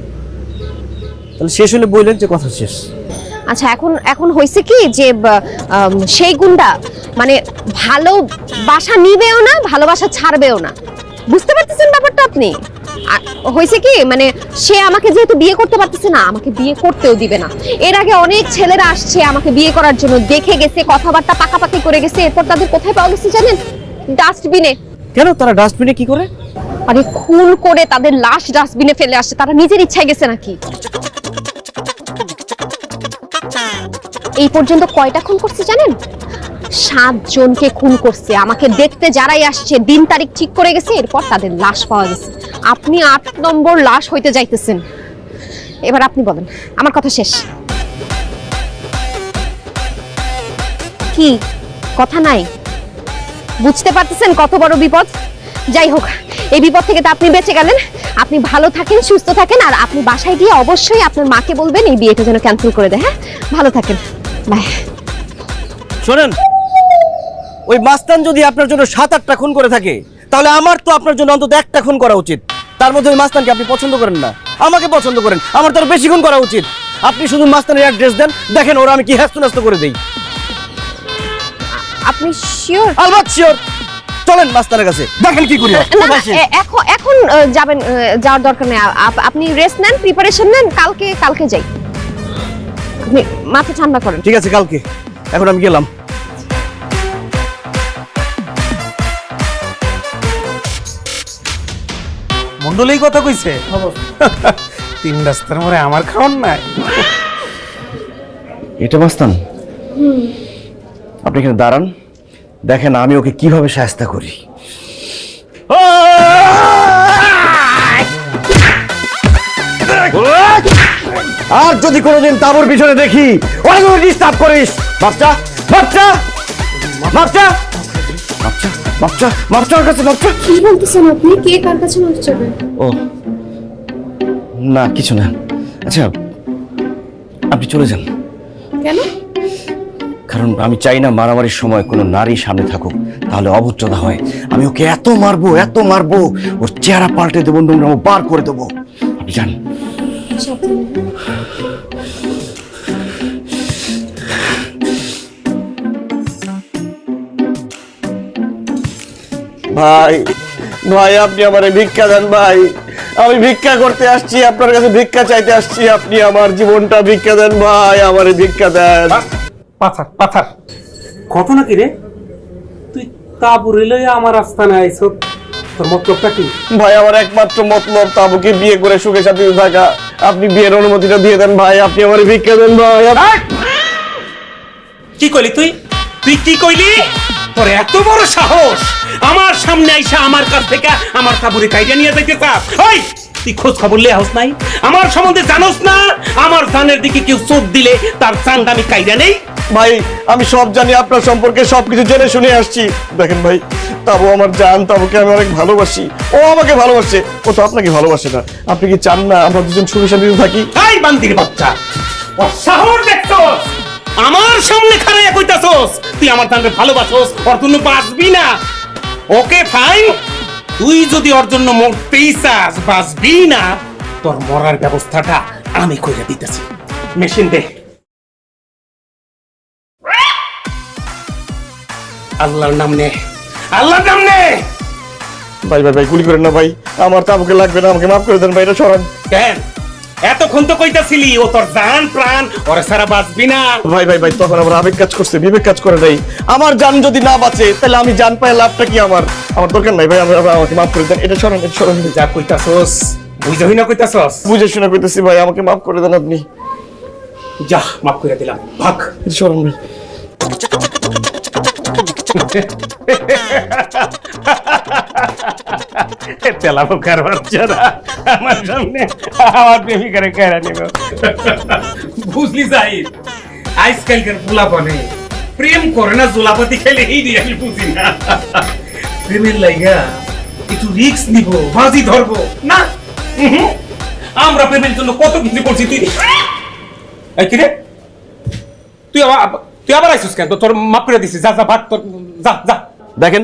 তাহলে শেষ হলে বললেন যে কথা শেষ। আচ্ছা, এখন হয়েছে কি যে সেই গুন্ডা মানে ভালোবাসা নিবেও না, ভালোবাসা ছাড়বেও না, বুঝতে পারতেছেন ব্যাপারটা আপনি? হয়েছে কি মানে সে আমাকে যেহেতু বিয়ে করতে পারতেছে না, আমাকে বিয়ে করতেও দিবে না। এর আগে অনেক ছেলেরা আসছে আমাকে বিয়ে করার জন্য, দেখে গেছে, কথাবার্তা পাকাপাকি করে গেছে, এরপর তাদের কোথায় পাওয়া গেছে জানেন? ডাস্টবিনে। কেন? তারা ডাস্টবিনে কি করে? আরে খুন করে তাদের লাশ ডাস্টবিনে ফেলে আসছে, তারা নিজের ইচ্ছায় গেছে নাকি? এই পর্যন্ত কয়টা খুন করছে জানেন? 7 জনকে খুন করছে। আমাকে দেখতে যারাই আসছে দিন তারিখ ঠিক করে গেছে, এরপর তাদের লাশ পাওয়া গেছে। আপনি 8 নম্বর লাশ হইতে যাইতেছেন। এবার আপনি বলেন, আমার কথা শেষ। কি কথা নাই? বুঝতে পারতেছেন কত বড় বিপদ? যাই হোক, এই বিপদ থেকে তো আপনি বেঁচে গেলেন। আপনি ভালো থাকেন, সুস্থ থাকেন, আর আপনি বাসায় গিয়ে অবশ্যই আপনার মাকে বলবেন এই বিয়েটা যেন ক্যান্সেল করে দেয়। হ্যাঁ, ভালো থাকেন, বাই। শোনেন, ওই মাস্তান যদি আপনার জন্য 7-8টা খুন করে থাকে, তাহলে আমার তো আপনার জন্য অন্তত 1টা খুন করা উচিত। তার মধ্যে ওই মাস্তানকে আপনি পছন্দ করেন না, আমাকে পছন্দ করেন, আমার তো আরো বেশি খুন করা উচিত। আপনি শুধু মাস্তানের অ্যাড্রেস দেন, দেখেন ওরা আমি কি হ্যাস্ত করে দেই। আপনি শিওর? আলবাত শিওর। চলেন মাস্তানের কাছে, দেখেন কি করি। এখন যাবেন, যাওয়ার দরকার নেই। আপনি রেস্ট নেন, প্রিপারেশন নেন, কালকে যাই। আপনি মাথা ঠান্ডা করেন। ঠিক আছে, কালকে। এখন আমি গেলাম। মন্ডলেই কথা কইছে 3 রাস্তার মোড়ে আমার খাওয়ান নাই। এটা মাস্তান? আপনি এখানে দাঁড়ান, দেখেন আমি ওকে কিভাবে শায়েস্তা করি। আর যদি কোনোদিন তাবুর পিছনে দেখি ওরা তুমি ডিস্টার্ব করিস, বাচ্চা বাচ্চা বাচ্চা বাচ্চা বাচ্চা বাচ্চার কাছে বাচ্চা। কি বলতেছেন আপনি? কে কার কাছে মাফ চাবে? ও না, কিছু না। আচ্ছা, আপনি চলে যান। কেন? কারণ আমি চাই না মারামারির সময় কোনো নারী সামনে থাকুক, তাহলে অভদ্রতা হয়। আমি ওকে এত মারবো, ওর চেহারা পাল্টে দেবো, নোংরা বার করে দেবো। আপনি জান। ভাই ভাই, আপনি আমারে ভিক্ষা দেন ভাই। আমি ভিক্ষা করতে আসছি, আপনার কাছে ভিক্ষা চাইতে আসছি। আপনি আমার জীবনটা ভিক্ষা দেন ভাই, আমারে ভিক্ষা দেন। পাথার ঘটনা কি রে? তুই তাবুরে লইয়া আমার আস্তানে আইছ, তোর মতলবটা কি? ভাই, আমার একমাত্র মতলব তাবুকে বিয়ে করে সুখে শান্তিতে থাকা। আপনি বিয়ের অনুমতিটা দিয়ে দেন ভাই, আপনি আমারে ভিক্ষা দেন ভাই। কি কইলি তুই? তুই কি কইলি? তোর এত বড় সাহস আমার সামনে আইসা আমার কাছ থেকে আমার তাবুরে কাইরা নিয়ে যাইতে চাস? ওই তুই খোঁজ খবর লে আস নাই? আমার সম্বন্ধে জানোস না? আমার জানের দিকে কেউ চোখ দিলে তার চান্দা আমি কাইরা নেই। ভাই, আমি সব জানি, আপনার সম্পর্কে সবকিছু জেনে শুনে আসছি। দেখেন ভাই, তাবু আমার জান, তাবুকে আমি অনেক ভালোবাসি, ও আমাকে ভালোবাসে, ও তো আপনাকে ভালোবাসে না। আপনি কি চান না আমরা দুজন সুখে শান্তিতে থাকি? এই বান্দির বাচ্চা, ও সাহস দেখছস? আমার সামনে খাড়াইয়া কইতাছস তুই আমার জানকে ভালোবাসোস, ওর জন্য বাঁচবি না। ওকে ফাইন, তুই যদি ওর জন্য মরতেই চাস, বাঁচবি না, তোর মরার ব্যবস্থাটা আমি কইরা দিতেছি। মেশিন দে। আল্লাহর নাম নে, আল্লাহর নাম নে। ভাই ভাই ভাই, গুলি করেন না ভাই, আমার তাবুকে লাগবে না, আমাকে মাফ করে দেন ভাই, এটা সরান। কেন এতক্ষণ তো কইতাছিলি ও তোর জান প্রাণ, ওরে সারা বাঁচবি না। ভাই ভাই ভাই, তখন আমার আবেগ কাজ করছে, বিবেক কাজ করে নাই। আমার জান যদি না বাঁচে তাহলে আমি জান পাই লাভটা কি? আমার দরকার নাই ভাই, আমাকে মাফ করে দেন, এটা সরান, এটা সরান। যা কইতাছস বুঝা হই না কইতাছস? বুঝে শুনে কইতেছি ভাই, আমাকে মাফ করে দেন আপনি। যা, মাফ করে দিলাম, ভাগ। শরণ ভাই, তেলাপোকার বাচ্চারা আমার সামনে আমার প্রেমিকারে কেড়ে নেব। বুঝলি সাহিব, আজকালকার পোলাপানে প্রেম করে না, জোলাপাতি খেলে এই দিয়ে আমি বুঝি না। প্রেমের লাইগা একটু রিস্ক নিব, বাজি ধরবো না। আমরা প্রেমের জন্য কত কিছু করছি। তুই এই কি রে, তুই আবার আইছিস কেন? তোর মাফ করে দিছিস, যা যা ভাগ, তোর যা যা। দেখেন,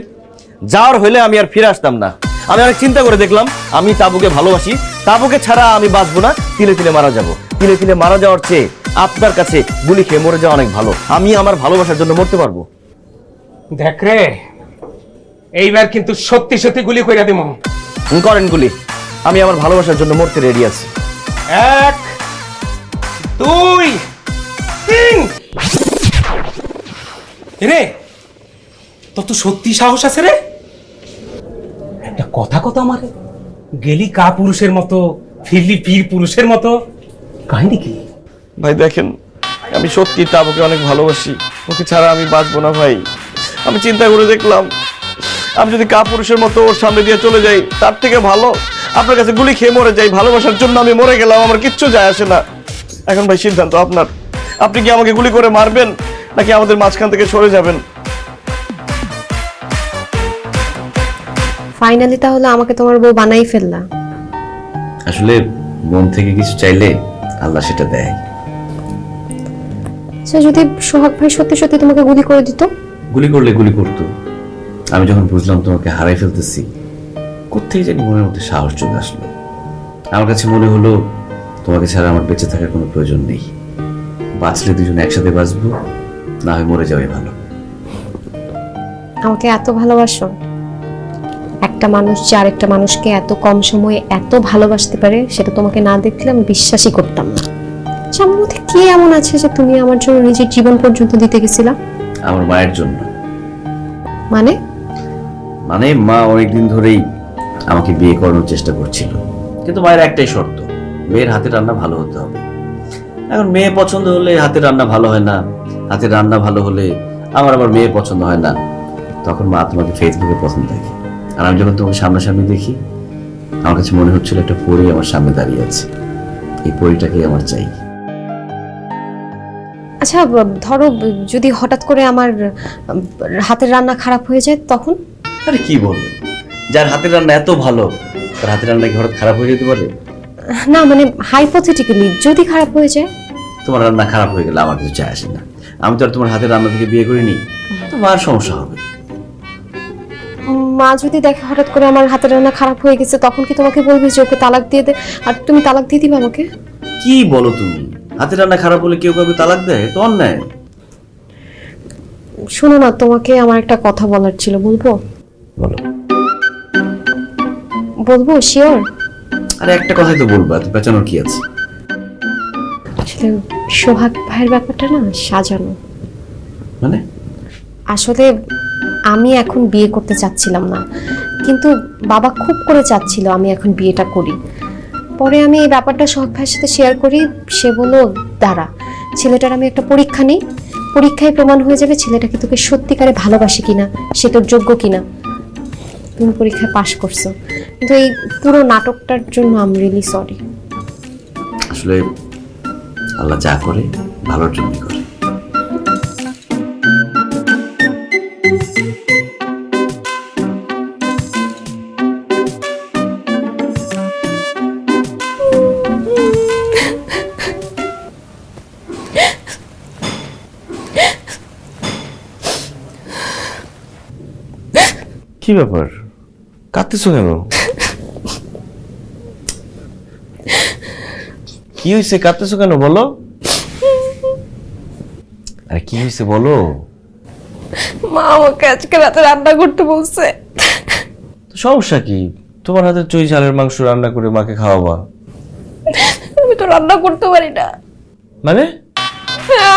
যাওয়ার হইলে আমি আর ফিরে আসতাম না। আমি অনেক চিন্তা করে দেখলাম, আমি তাবুকে ভালোবাসি, তাবুকে ছাড়া আমি বাঁচবো না, তিলে তিলে মারা যাব। তিলে তিলে মারা যাওয়ার চেয়ে আপনার কাছে গুলি খেয়ে মরে যাওয়া অনেক ভালো। আমি আমার ভালোবাসার জন্য মরতে পারবো। দেখ রে, এইবার কিন্তু সত্যি সত্যি গুলি কইরা দিমু। করেন গুলি, আমি আমার ভালোবাসার জন্য মরতে রেডি আছি। 1 2 3। রে, তোর তো সত্যি সাহস আছে রে। একটা কথা কত আমারে, গেলি কা পুরুষের মতো, ফিরলি বীর পুরুষের মতো। কাহিনী কি? ভাই দেখেন, আমি সত্যি তাবুকে অনেক ভালোবাসি, ওকে ছাড়া আমি বাঁচবো না ভাই। আমি চিন্তা করে দেখলাম, আমি যদি কাপুরুষের মতো ওর সামনে দিয়ে চলে যাই, তার থেকে ভালো আপনার কাছে গুলি খেয়ে মরে যাই। ভালোবাসার জন্য আমি মরে গেলাম, আমার কিচ্ছু যায় আসে না। এখন ভাই সিদ্ধান্ত আপনার, আপনি কি আমাকে গুলি করে মারবেন নাকি আমাদের মাঝখান থেকে সরে যাবেন? ফাইনালি তাহলে আমাকে তোমার বউ বানাই ফেললা। আসলে মন থেকে কিছু চাইলে আল্লাহ সেটা দেয়। সে যদি সোহাগ ভাই সত্যি সত্যি তোমাকে গুলি করে দিত? গুলি করলে গুলি করতো। আমি যখন বুঝলাম তোমাকে হারাই ফেলতেছি, কোত্থেকে জানি মনের মধ্যে সাহস চলে আসলো। আমার কাছে মনে হলো তোমাকে ছাড়া আমার বেঁচে থাকার কোনো প্রয়োজন নেই। বাঁচলে দুজন একসাথে বাঁচবো, না হয় মরে যাবে ভালো। আমাকে এত ভালোবাসো? একটা মানুষ যে আরেকটা মানুষকে এত কম সময়ে এত ভালোবাসতে পারে, সেটা তোমাকে না দেখলে আমি বিশ্বাসই করতাম না। আমার মধ্যে কি এমন আছে যে তুমি আমার জন্য নিজের জীবন পর্যন্ত দিতে গেছিলা? আমার মায়ের জন্য। মানে? মানে মা অনেকদিন ধরেই আমাকে বিয়ে করানোর চেষ্টা করছিল, কিন্তু মায়ের একটাই শর্ত, মেয়ের হাতের রান্না ভালো হতে হবে। এখন মেয়ে পছন্দ হলে হাতের রান্না ভালো হয় না, হাতের রান্না ভালো হলে আমার আবার মেয়ে পছন্দ হয় না। তখন মা তোমাকে ফেসবুকে পছন্দ দেখে, আর আমি যখন তোমাকে সামনাসামনি দেখি, আমার কাছে মনে হচ্ছিল একটা পরী আমার সামনে দাঁড়িয়ে আছে। এই পরীটাকেই আমার চাই। আচ্ছা ধরো যদি হঠাৎ করে আমার হাতের রান্না খারাপ হয়ে যায় তখন? আরে কি বলবো, যার হাতের রান্না এত ভালো, তার হাতের রান্না কি হঠাৎ খারাপ হয়ে যেতে পারে? না মানে হাইপোথেটিক্যালি যদি খারাপ হয়ে যায়। তোমার রান্না খারাপ হয়ে গেলে আমার কিছু চাই আসে না। আমি তো আর তোমার হাতের রান্না থেকে বিয়ে করিনি, তোমার সমস্যা হবে। মা যদি দেখে হঠাৎ করে আমার হাতের রান্না খারাপ হয়ে গেছে, তখন কি তোমাকে বলবে যে ওকে তালাক দিয়ে দে, আর তুমি তালাক দিয়ে দিবে আমাকে? কি বলো তুমি? হাতের রান্না খারাপ হলে কেউ কাউকে তালাক দেয়? তো অন্যায়। শোনো না, তোমাকে আমার একটা কথা বলার ছিল, বলবো? বলো। বলবো শিওর? আরে একটা কথাই তো বলবো, এত পেঁচানোর কি আছে? আসলে সোহাগ ভাইয়ের ব্যাপারটা না সাজানো। মানে? আসলে আমি এখন বিয়ে করতে চাচ্ছিলাম না, কিন্তু বাবা খুব করে চাচ্ছিল আমি এখন বিয়েটা করি। পরে আমি এই ব্যাপারটা সোহাগ ভাইয়ের সাথে শেয়ার করি। সে বলল, দাঁড়া, ছেলেটার আমি একটা পরীক্ষা নিই, পরীক্ষায় প্রমাণ হয়ে যাবে ছেলেটাকে তোকে সত্যিকারে ভালোবাসে কিনা, সে তোর যোগ্য কিনা। তুমি পরীক্ষায় পাশ করছো, কিন্তু এই পুরো নাটকটার জন্য আই এম রিয়েলি সরি। আসলে আল্লাহ যা করে ভালোর জন্যই করে। কি ব্যাপার, কাঁদতেছো কেন? কি হয়েছে, কাঁদতেছো কেন বলো? আরে কি হয়েছে বলো। মা আমাকে আজকে রাতে রান্না করতে বলছে। তো সমস্যা কি? তোমার হাতে চুই ঝালের মাংস রান্না করে মাকে খাওয়াবা। আমি তো রান্না করতে পারি না। মানে?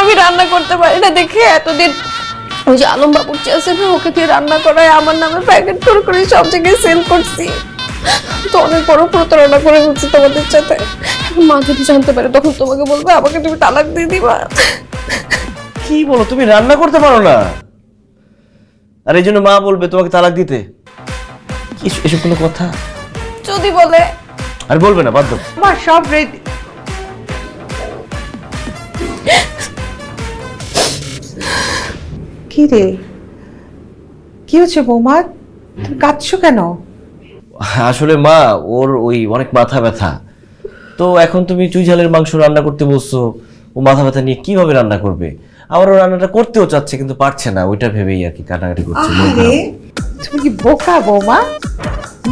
আমি রান্না করতে পারি না দেখে এতদিন ওই যে আলম বাবুর্চি আছে না, ওকে দিয়ে রান্না করায় আমার নামে প্যাকেট করে সব জায়গায় সেল করছি। তো অনেক বড় প্রতারণা করে বলছি তোমাদের সাথে। মা যদি জানতে পারে তখন তোমাকে বলবে আমাকে তুমি তালাক দিয়ে দিবা। কি বলো, তুমি রান্না করতে পারো না আর এই জন্য মা বলবে তোমাকে তালাক দিতে? এসব কোনো কথা? যদি বলে? আর বলবে না, বাধ্য। মা সব রেডি। কি রে, কি হচ্ছে বৌমা? তুমি কাঁদছো কেন? আসলে মা, ওর ওই অনেক মাথা ব্যথা, তো এখন তুমি চুই ঝালের মাংস রান্না করতে বলছো, ও মাথা ব্যথা নিয়ে কিভাবে রান্না করবে? আবার ও রান্নাটা করতেও চাচ্ছে কিন্তু পারছে না, ওইটা ভেবেই আর কি কাটাকাটি করছে। আরে তুমি কি বোকা বৌমা?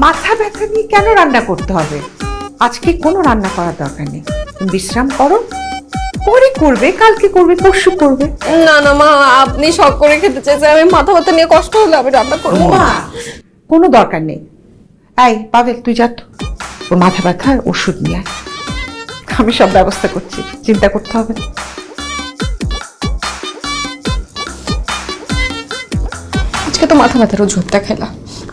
মাথা ব্যথা নিয়ে কেন রান্না করতে হবে? আজকে কোনো রান্না করার দরকার নেই, তুমি বিশ্রাম করো, পরে করবে, কালকে করবে, পরশু করবে। না না মা, আপনি শখ করে খেতে চাইছেন, আমি মাথা ব্যথা নিয়ে কষ্ট হলে আমি রান্না করবো। কোনো দরকার নেই। এই পাবেল, তুই যা তো, ওর মাথা ব্যথার ওষুধ নিয়ে আয়, আমি সব ব্যবস্থা করছি, চিন্তা করতে হবে না। আজকে তো মাথা ব্যথার ওষুধটা খেলা,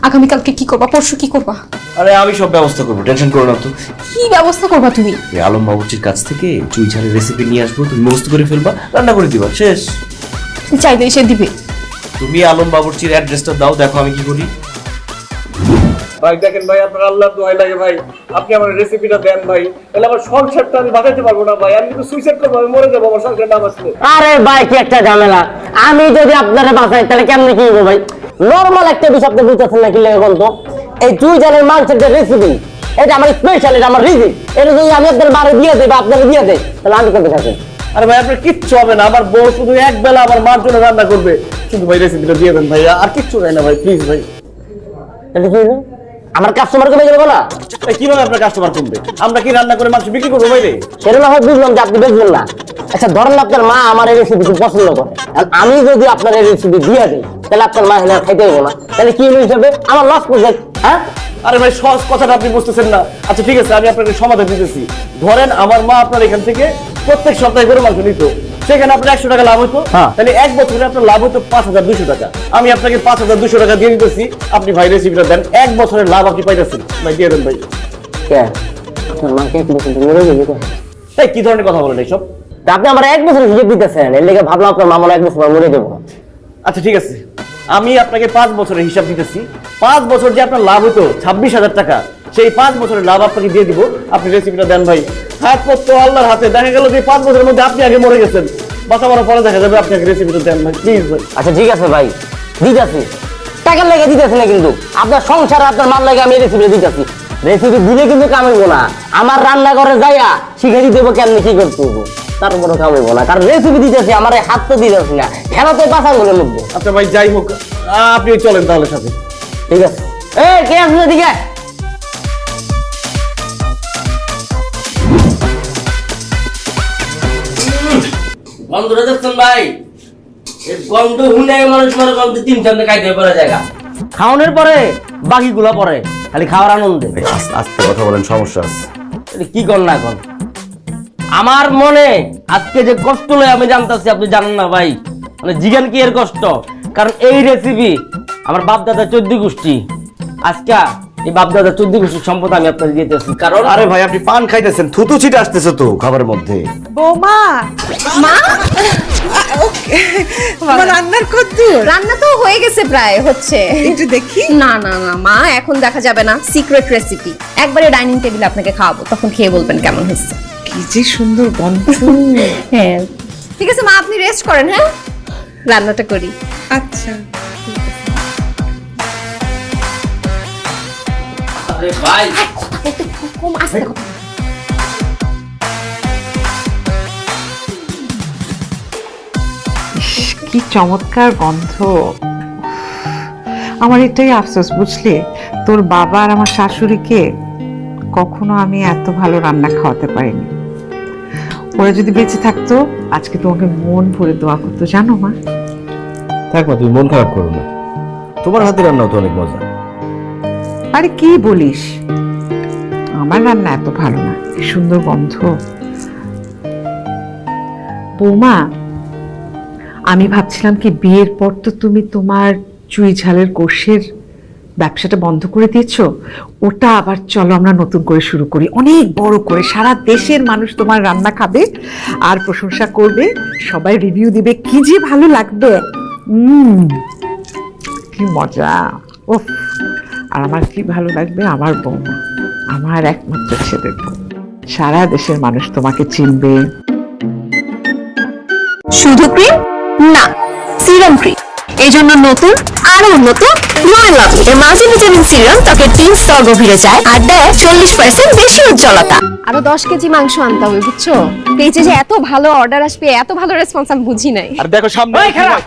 আগামীকালকে কি করবা, পরশু কি করবা? আরে আমি সব ব্যবস্থা করবো, টেনশন করো না তো। কি ব্যবস্থা করবা তুমি? ওই আলম বাবুর্চির কাছ থেকে চুই ঝালের রেসিপি নিয়ে আসবো, তুমি মুখস্থ করে ফেলবা, রান্না করে দিবা, শেষ। চাইলে এসে দিবে। তুমি আলম বাবুর্চির অ্যাড্রেসটা দাও, দেখো আমি কি করি। ভাই দেখেন ভাই, আপনার আল্লাহর দোহাই লাগে ভাই, আপনি আমার রেসিপিটা দেন ভাই, তাহলে আমার সংসারটা আমি বাঁচাতে পারবো না ভাই, আমি কিন্তু সুইসাইড করবো, আমি মরে যাবো আমার সংসার না বাঁচলে। আরে ভাই কি একটা ঝামেলা, আমি যদি আপনারা বাঁচাই তাহলে কেমনে কি হবো ভাই? নরমাল একটা বিষয় আপনি বুঝতেছেন নাকি এখন? তো এই চুই ঝালের মাংসের যে রেসিপি, এটা আমার স্পেশাল, এটা আমার রিজিক, এটা যদি আমি আপনার বাড়ি দিয়ে দেই বা আপনারা দিয়ে দেয় তাহলে আমি করতে থাকেন। আরে ভাই আপনার কিচ্ছু হবে না, আমার বউ শুধু এক বেলা আমার মার জন্য রান্না করবে, শুধু ভাই রেসিপিটা দিয়ে দেন ভাই, আর কিচ্ছু নাই না ভাই, প্লিজ ভাই। এটা কি হলো? আমার কাস্টমার কমে যাবে না? কিভাবে আপনার কাস্টমার কমবে? আমরা কি রান্না করে মাংস বিক্রি করবো বাইরে? সেটা না হয় বুঝলাম যে আপনি বেচবেন না। আচ্ছা ধরেন আপনার মা আমার এই রেসিপি খুব পছন্দ করে, আর আমি যদি আপনার এই রেসিপি দিয়ে দিই তাহলে আপনার মা এখানে খাইতে হইব না, তাহলে কি হিসাবে আমার লস করবে? হ্যাঁ আরে ভাই সহজ কথাটা আপনি বুঝতেছেন না। আচ্ছা ঠিক আছে, আমি আপনাকে সমাধান দিতেছি। ধরেন আমার মা আপনার এখান থেকে প্রত্যেক সপ্তাহে করে মাংস নিত, সেখানে আপনার 100 টাকা লাভ হতো, তাহলে এক বছরে আপনার লাভ হতো 5200 টাকা। আমি আপনাকে 5200 টাকা দিয়ে দিতেছি, আপনি ভাই রেসিপিটা দেন, এক বছরের লাভ আপনি পাইতেছেন ভাই, দিয়ে দেন ভাই। এই কি ধরনের কথা বলেন এইসব? আপনি আমার 1 বছরের হিসেব দিতেছেন, এর লেগে ভাবলাম আপনার মা মনে 1 বছর মরে দেবো। আচ্ছা ঠিক আছে, আমি আপনাকে 5 বছরের হিসাব দিতেছি। 5 বছর যে আপনার লাভ হতো 26,000 টাকা, সেই 5 বছরের লাভ আপনাকে দিয়ে দিব, আপনি রেসিপিটা দেন ভাই। হাত তো আল্লাহর হাতে, দেখা গেল যে 5 বছরের মধ্যে আপনি আগে মরে গেছেন, বাঁচা মরার পরে দেখা যাবে, আপনি আগে রেসিপিটা দেন ভাই, প্লিজ ভাই। আচ্ছা ঠিক আছে ভাই, দিতেছি, টাকার লেগে দিতেছি না, কিন্তু আপনার সংসার আপনার মান লাগে আমি রেসিপি দিতেছি। রেসিপি দিলে কিন্তু কামাইবো না, আমার রান্না করে যাইয়া শিখে দিতে হবো কেমনি কি করতে হবো, তারপরে কামাইবো না, কারণ রেসিপি দিতেছি, আমার হাত তো দিতেছি না, খেলা তো বাঁচা বলে মধ্যে। আচ্ছা ভাই যাই হোক, আপনি চলেন তাহলে সাথে। ঠিক আছে, এই কে আসবে এদিকে? গন্ধটা দেখছেন ভাই? এই গন্ধ হুনে মানুষ মনে গন্ধ 3-4 খাইতে পারে জায়গা। খাওয়ানোর পরে বাকিগুলা পরে, খালি খাওয়ার আনন্দে। আস্তে কথা বলেন, সমস্যা আছে। কি কর না কর, আমার মনে আজকে যে কষ্ট লয় আমি জানতাছি, আপনি জানেন না ভাই, মানে জিগান কি এর কষ্ট, কারণ এই রেসিপি আমার বাপ দাদা 14 গোষ্ঠী, আজকে এই বাপ দাদা 14 গোষ্ঠীর সম্পদ আমি আপনাকে দিতেছি। কারণ আরে ভাই আপনি পান খাইতেছেন, থুতু ছিটে আসতেছে তো খাবারের মধ্যে। বৌমা, মা তোমার রান্নার কদ্দূর? রান্না তো হয়ে গেছে, প্রায় হচ্ছে। একটু দেখি। না না না মা, এখন দেখা যাবে না, সিক্রেট রেসিপি, একবারে ডাইনিং টেবিলে আপনাকে খাওয়াবো, তখন খেয়ে বলবেন কেমন হয়েছে। কি যে সুন্দর গন্ধ। হ্যাঁ ঠিক আছে মা, আপনি রেস্ট করেন, হ্যাঁ রান্নাটা করি। আচ্ছা আরে ভাই কম আস্তে কথা। কি চমৎকার গন্ধ। আমার এটাই আফসোস, বুঝলি, তোর বাবা আর আমার শাশুড়িকে কখনো আমি এত ভালো রান্না খাওয়াতে পারিনি। ওরা যদি বেঁচে থাকতো আজকে তোমাকে মন ভরে দোয়া করতো, জানো মা। থাক মা, তুমি মন খারাপ করো না, তোমার হাতে রান্নাও তো অনেক মজা। আরে কি বলিস, আমার রান্না এত ভালো না, কি সুন্দর গন্ধ। বৌমা, আমি ভাবছিলাম কি বিয়ের পর তো তুমি তোমার চুই ঝালের কোষের ব্যবসাটা বন্ধ করে দিয়েছো, ওটা আবার চলো আমরা নতুন করে শুরু করি, অনেক বড় করে। সারা দেশের মানুষ তোমার রান্না খাবে আর প্রশংসা করবে, সবাই রিভিউ দিবে, কি যে ভালো লাগবে। কি মজা! উফ! আর আমার কি ভালো লাগবে, আমার বৌমা, আমার একমাত্র ছেলে বউ। সারা দেশের মানুষ তোমাকে চিনবে। শুধু ক্রিম না, সিরাম ক্রিম, এই জন্য নতুন আরো উন্নত রয়্যাল লাভলি এর মাল্টিভিটামিন সিরাম ত্বকের 3 স্তর গভীরে যায় আর দেয় 40% বেশি উজ্জ্বলতা। আরো 10 কেজি মাংস আনতে হবে, বুঝছো? পেজে যে এত ভালো অর্ডার আসবে, এত ভালো রেসপন্স আমি বুঝি নাই। আর দেখো সামনে এই খারাপ,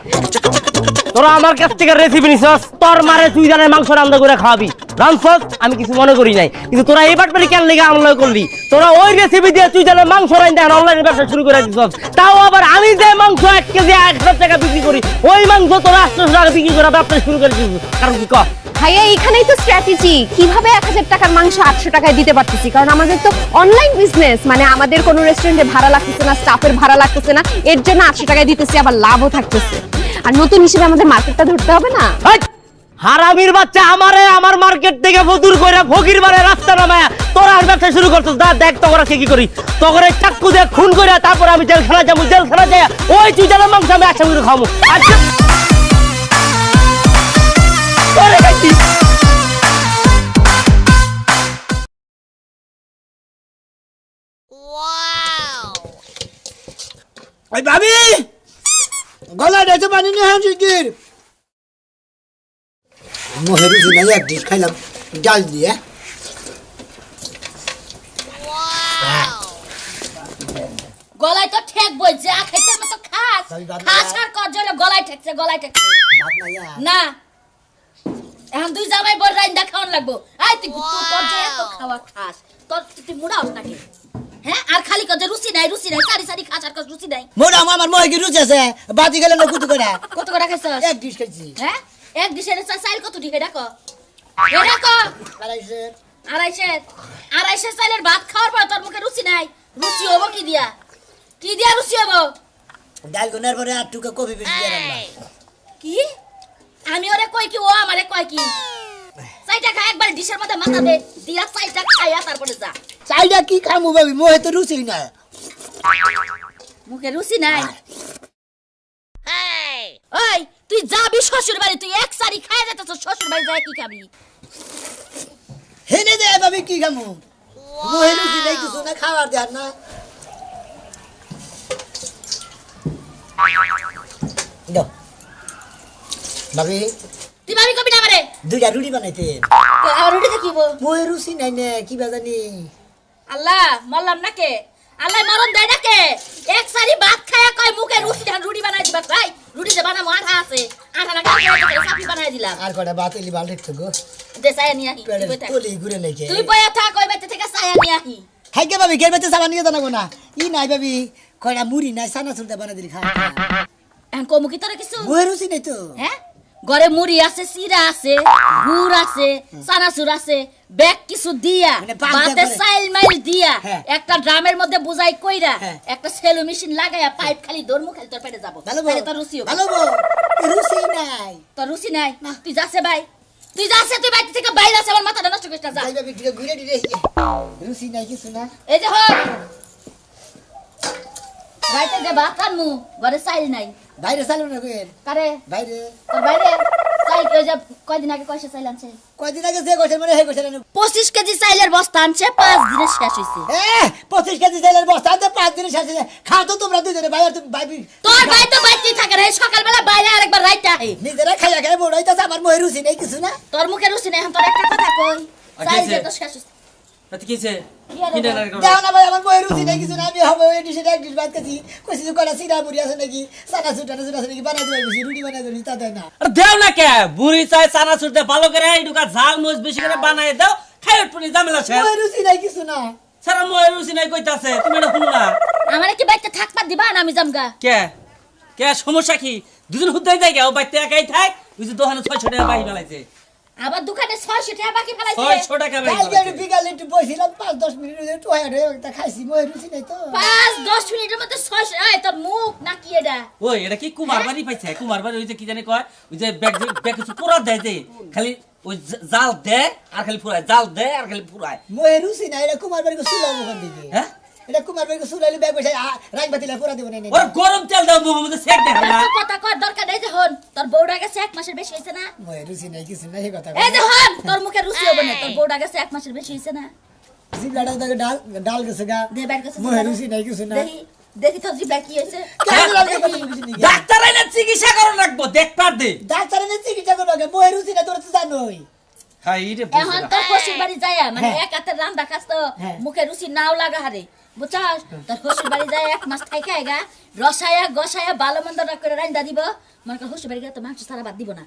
তোরা আমার কাছ থেকে রেসিপি নিছস, তোর মারে তুই জানে মাংস রান্না করে খাওয়াবি, রানছস আমি কিছু মনে করি নাই, কিন্তু তোরা এই বাটপারি কেন লেগে আমল করলি? তোরা ওই রেসিপি দিয়ে তুই জানে মাংস রান্না অনলাইনে ব্যবসা শুরু করে দিছস, তাও আবার আমি যে মাংস 1 কেজি 800 টাকা বিক্রি করি, ওই মাংস তোরা 800 টাকা বিক্রি করে ব্যবসা শুরু করে দিছস। কারণ কি কর ভাইয়া, এখানেই তো স্ট্র্যাটেজি। কিভাবে 1000 টাকার মাংস 800 টাকায় দিতে পারতেছি? কারণ আমাদের তো অনলাইন বিজনেস, মানে আমাদের কোনো রেস্টুরেন্টে ভাড়া লাগতেছে না, স্টাফের ভাড়া লাগতেছে না, এর জন্য 800 টাকায় দিতেছি, আবার লাভও থাকতেছে। আর নতুন হিসেবে আমাদের মার্কেটটা ধরতে হবে না? হারামির বাচ্চা, আমারে আমার মার্কেট থেকে ফতুর কইরা ফকির বারে রাস্তা নামায়া তোরা আর ব্যবসা শুরু করছস। দা দেখ তো ওরা কি করি, তোরে চাকু দিয়ে খুন কইরা তারপর আমি জেলখানা যাবো, জেলখানা যায় ওই তুই জানা মাংস আমি আচ্ছা করে খাবো। আচ্ছা তোরে কাটি ওই ভাবি গলায় ডেছে পানি নিয়ে আসি কি মোহেরু সিনাই এক ডিশ খাইলাম ডাল দিয়ে। গলায় তো ঠেক বই, যা খেতে মতো খাস, খাস আর কর জলে গলায় ঠেকছে, গলায় ঠেকছে না। এখন তুই জামাই বড় রাইন্দা খাওয়ান লাগবো। আই তুই তোর যে এত খাওয়া খাস, তোর তুই মুড়াও নাকি? হ্যাঁ, আর খালি কর যে রুচি নাই, রুচি নাই, সারি সারি খাস আর কর রুচি নাই। মোড়া আমার মহে কি রুচি আছে, বাতি গেলে না কুতু করে কত করে খাইছস? এক ডিশ খাইছি। হ্যাঁ, এক ডিশের চাইল কত দিকে ডাকো? এ ডাকো 250 চাইলের ভাত খাওয়ার পর তোর মুখে রুচি নাই। রুচি হবো কি দিয়া? কি দিয়া রুচি হবো? ডাল গুনার পরে আর টুকা কফি বেশি দিয়ে রান্না। কি? আমি ওরে কই কি, ও আমারে কই কি? চাইটা খা, একবার ডিশের মধ্যে মাথা দে দিয়া চাইটা খাইয়া তারপরে যা। চাইটা কি খামু ভাবি, মোহে তো রুচি না, মুখে রুচি নাই। ওই তুই যাবি শ্বশুর বাড়ি, তুই এক সারি খাইয়া যেতেছ, শ্বশুর বাড়ি যায় কি খাবি? হেনে দে ভাবি কি খামু, মোহে রুচি নাই কিছু না, খাবার দেন না। ভাবি তুই ভাবি কবি না আমারে? দুইটা রুটি বানাইতে। আর রুটি দেখিব মোহে রুচি নাই নে, কি বাজানি। আল্লাহ মরলাম নাকে, আল্লাহ মরণ দেয় নাকে। এক সারি ভাত খায়া কয় মুখে রুচি ধান রুটি বানাই দিবা। ভাই রুটি যে বানাবো আঠা আছে, আঠা না চাপি বানাই দিলাম। আর কটা ভাত এলি বাল রেখছো গো, দে চায়া নিয়ে আহি। টলি ঘুরে নাইছে। তুই বয়া থাক, ওই বাইতে থেকে চায়া নিয়ে আহি। হাই কে ভাবি, গেরবেতে সাবান নিয়ে জানাবো না। ই নাই ভাবি, কয়টা মুড়ি নাই, সানা সুলতা বানাই দিলি খা। এখন কমু কি তোরা কিছু? মোহে রুচি নাই তো। হ্যাঁ, ঘরে মুড়ি আছে, সিরা আছে, গুড় আছে, চানাচুর আছে, ব্যাগ কিছু দিয়া, বাতে চাইল মাইল দিয়া, একটা ড্রামের মধ্যে বুঝাই কইরা, একটা সেলো মেশিন লাগাইয়া পাইপ খালি দরমু, খালি তোর পেটে যাবো। তাহলে তোর রুচি হবে। ভালো রুচি নাই, তোর রুচি নাই। তুই যাচ্ছে ভাই, তুই যাচ্ছে, তুই বাইরে থেকে বাইরে আছে, আমার মাথাটা নষ্ট করিস না, যা। ঘুরে দিলে রুচি নাই কিছু না। এই যে হোক রাইতে যে ভাত রান্নু, ঘরে চাইল নাই। বাইরে চাইলো না বের কারে? বাইরে। তোর বাইরে চাইল কে? যে কয়দিন আগে কয়সা চাইল আনছে? কয়দিন আগে যে কইছে মানে হে কইছে না। 25 কেজি চাইলের বস্তা আনছে, 5 দিনে শেষ হইছে। 25 কেজি চাইলের বস্তা আনতে 5 দিনে শেষ হইছে। খাও তো তোমরা দুইজনে, ভাই আর তুমি ভাই। তোর ভাই তো বাইতেই থাকে রে, সকালবেলা বাইরে আরেকবার রাইতে আহে। নিজেরা খাইয়া খাই বড় হইতাছে, আমার মুখে রুচি নাই কিছু না। তোর মুখে রুচি নাই, এখন তোর একটা কথা কই, চাইল যে তো শেষ হইছে। কিছে যাও না ভাই, আমার মুখে রুচি নাই কিছু না। আমি হবে ওই ডিশে এক ডিশ ভাত খাচ্ছি, কইছি যে কয়টা সিরা মুড়ি আছে নাকি, সানা সুটা আছে নাকি, বানাই দিবা বেশি রুটি বানাই দিবি, তা দেয় না। আর দেও না কে বুড়ি চাই চানা চুরতে ভালো করে এইটুকা ঝাল মরিচ বেশি করে বানাই দাও, খাই উঠপুনি ঝামেলা শেষ। মুখে রুচি নাই কিছু না। সারা মোয়ের রুচি নাই কইতাছে, তুমি এটা শুনো না। আমারে কি বাইতে থাকবা দিবা না? আমি জামগা। কে কে সমস্যা কি? দুজন হুদ্দাই যাই ও বাইতে একাই থাক, ওই যে দোকানে 600 টাকা বাহি ফেলাইছে। আবার দোকানে 600 টাকা বাকি ফেলাইছে। 600 টাকা বাহি কালকে আমি বিকালে একটু বসিলাম, 5-10 মিনিট একটু একটা খাইছি, মুখে রুচি নাই তো। 5-10 মিনিটের মধ্যে 600। এই তোর মুখ নাকি এটা? ওই এটা কি কুমার বাড়ি পাইছে? কুমার বাড়ি ওই যে কি জানি কয়, ওই যে ব্যাগ ব্যাগ কিছু পুরা দেয় যে খালি ওই জাল দে আর খালি ফুরায়, জাল দে আর খালি ফুরায়। মই রুচি না, এটা কুমার বাড়ি সুলাম ওখান থেকে। হ্যাঁ এটা কুমার বাড়ি সুলাইলে ব্যাগ বসে রাইন বাতিলে পুরা দিব না। ওর গরম তেল দাও মুখের মধ্যে সেক দে না। তুই কথা কর দরকার নেই যে হন তোর বউটা গেছে 1 মাসের বেশি হইছে না। মই রুচি নাই কিছু নাই কথা। এই যে হন তোর মুখে রুচি হবে না, তোর বউটা গেছে 1 মাসের বেশি হইছে না। জিবলাটা দাগে ডাল গেছে গা। দে বাইর কাছে মই রুচি নাই কিছু না। দেখি তো জিবলা কি হইছে। ডাক্তার আইনা চিকিৎসা করন লাগবো, দেখবার দে। ডাক্তার এনে চিকিৎসা করবে আগে, মই রুচি না তোর তো জানোই। হ্যাঁ এই রে এখন তোর শ্বশুর বাড়ি যায়া মানে এক হাতের রান্না খাস তো মুখে রুচি নাও লাগা হারে বুঝছস। তোর শ্বশুর বাড়ি যায় 1 মাস থাইকা আইগা রসায়া গসায়া ভালো মন্দ করে রান্না দিব। মনে কর শ্বশুর বাড়ি গেলে তো মাংস ছাড়া বাদ দিব না,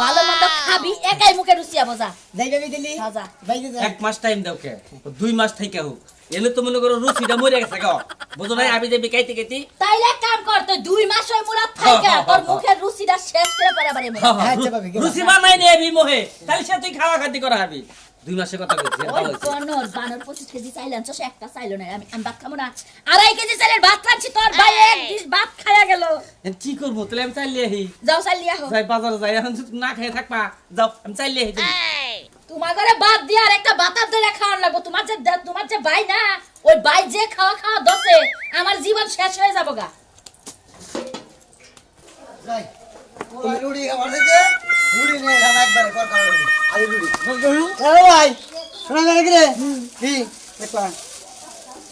ভালো মন্দ খাবি একাই মুখে রুচি আবো যা। যাই যাবি দিলি যা বাইকে যা। 1 মাস টাইম দাও কে, 2 মাস থাইকা হোক। এলে তো মনে করো রুচিটা মরে গেছে গো, বুঝো না? আমি যে বিকাইতে গেছি তাইলে এক কাম কর, তুই 2 মাস ওই মুরা থাইকা তোর মুখের রুচিটা শেষ করে পরে বাড়ি মরে। রুচি বানাই নেবি মোহে, তাহলে সে তুই খাওয়া খাতি করা হবি। 2 মাসের কথা কইছি। ওই কোনর বানর 25 কেজি চাইল আনছস, একটা চাইলো না। আমি ভাত খাবো না, 2.5 কেজি চাইলের ভাত খাচ্ছি, তোর ভাই এক ডিশ ভাত খায়া গেল। কি করবো তাহলে? আমি চাইলে আহি। যাও চাইলি আহো। যাই বাজারে যাই, এখন না খেয়ে থাকবা। যাও আমি চাইলে আহি। তোমার ঘরে বাদ দিয়ে আর একটা বাতার ধরে খাওয়ার লাগবো। তোমার যে ভাই না, ওই ভাই যে খাওয়া খাওয়া দছে আমার জীবন শেষ হয়ে যাবো গা। যাই ওই রুড়ি খাবার দিতে রুড়ি নিয়ে এলাম একবারে কর কর আরে রুড়ি এ ভাই শোনা গেল কি রে কি দেখবা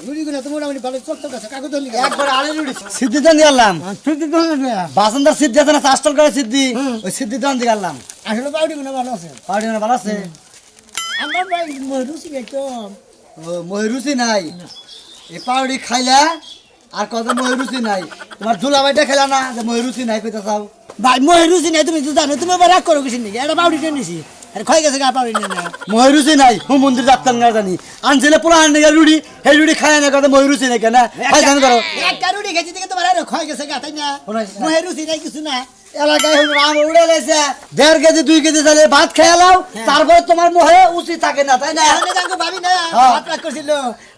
রুড়ি গুলো তো মোটামুটি ভালো চকচক আছে, কাগজ ধরলি একবারে আরে রুড়ি সিদ্ধি দান দিলাম। সিদ্ধি দান দিয়া বাসনদার সিদ্ধি আছে না, চাষ্টল করে সিদ্ধি, ওই সিদ্ধি দান দিলাম। আসলে পাউডি গুলো ভালো আছে, পাউডি গুলো ভালো আছে। আমার ভাই মহিরুচি একদম ও মহিরুচি নাই, এই পাউডি খাইলা আর কত মহিরুচি নাই। তোমার দুলাভাইটা খেলা না যে মহিরুচি নাই কইতা চাও ভাই? মহিরুচি নাই তুমি তো জানো, তুমি আবার রাগ করো কিছু নাকি? এটা পাউডি টেনে নিছি আর খাই গেছে গা পাউডি না। মহিরুচি নাই হুম মন্দির ডাক্তার না জানি আনছিলে পুরা আনলে রুড়ি, এই রুড়ি খায় না কথা মহিরুচি নাই কেন খাই জান করো? একটা রুড়ি খেতে থেকে তোমার আর খাই গেছে গা, তাই না? মহিরুচি নাই কিছু না। এলাকায় আম উড়ে গেছে 1.5 কেজি 2 কেজি চালে ভাত খেয়ালাও, তারপরে তোমার মুখে উচিত থাকে না, তাই না? ভাবি না ভাত রাগ করছিল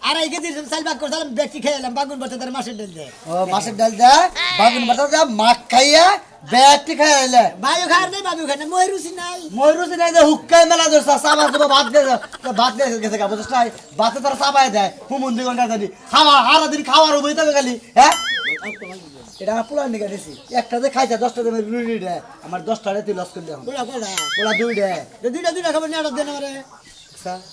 2.5 কেজি চাল ভাগ করছিলাম, ব্যক্তি খেয়ালাম বাগুন বাটা তার মাছের ডাল দে। ও মাছের ডাল দে বাগুন বাটা দে মাছ খাইয়া ব্যক্তি খাইলে বায়ু খায় নাই, বাবু খায় না। মহিরুচি নাই, মহিরুচি নাই যে হুক্কাই মেলা দোস্তা সাবা সাবা ভাত দে, ভাত দে গেছে গা বুঝছ না? ভাতে তার সাবাই দেয় হুমন্দি ঘন্টা জানি খাওয়া হারা দিন খাওয়ার উপরে তবে খালি। হ্যাঁ এটা আমার পোলা নিকা দিছি, একটা যে খাইছে 10টা দামের রুটি দেয়, আমার 10টারে তুই লস করে দেয়। পোলা পোলা পোলা 2 দেয়, 2টা খাবার নিয়ে দেন আমারে।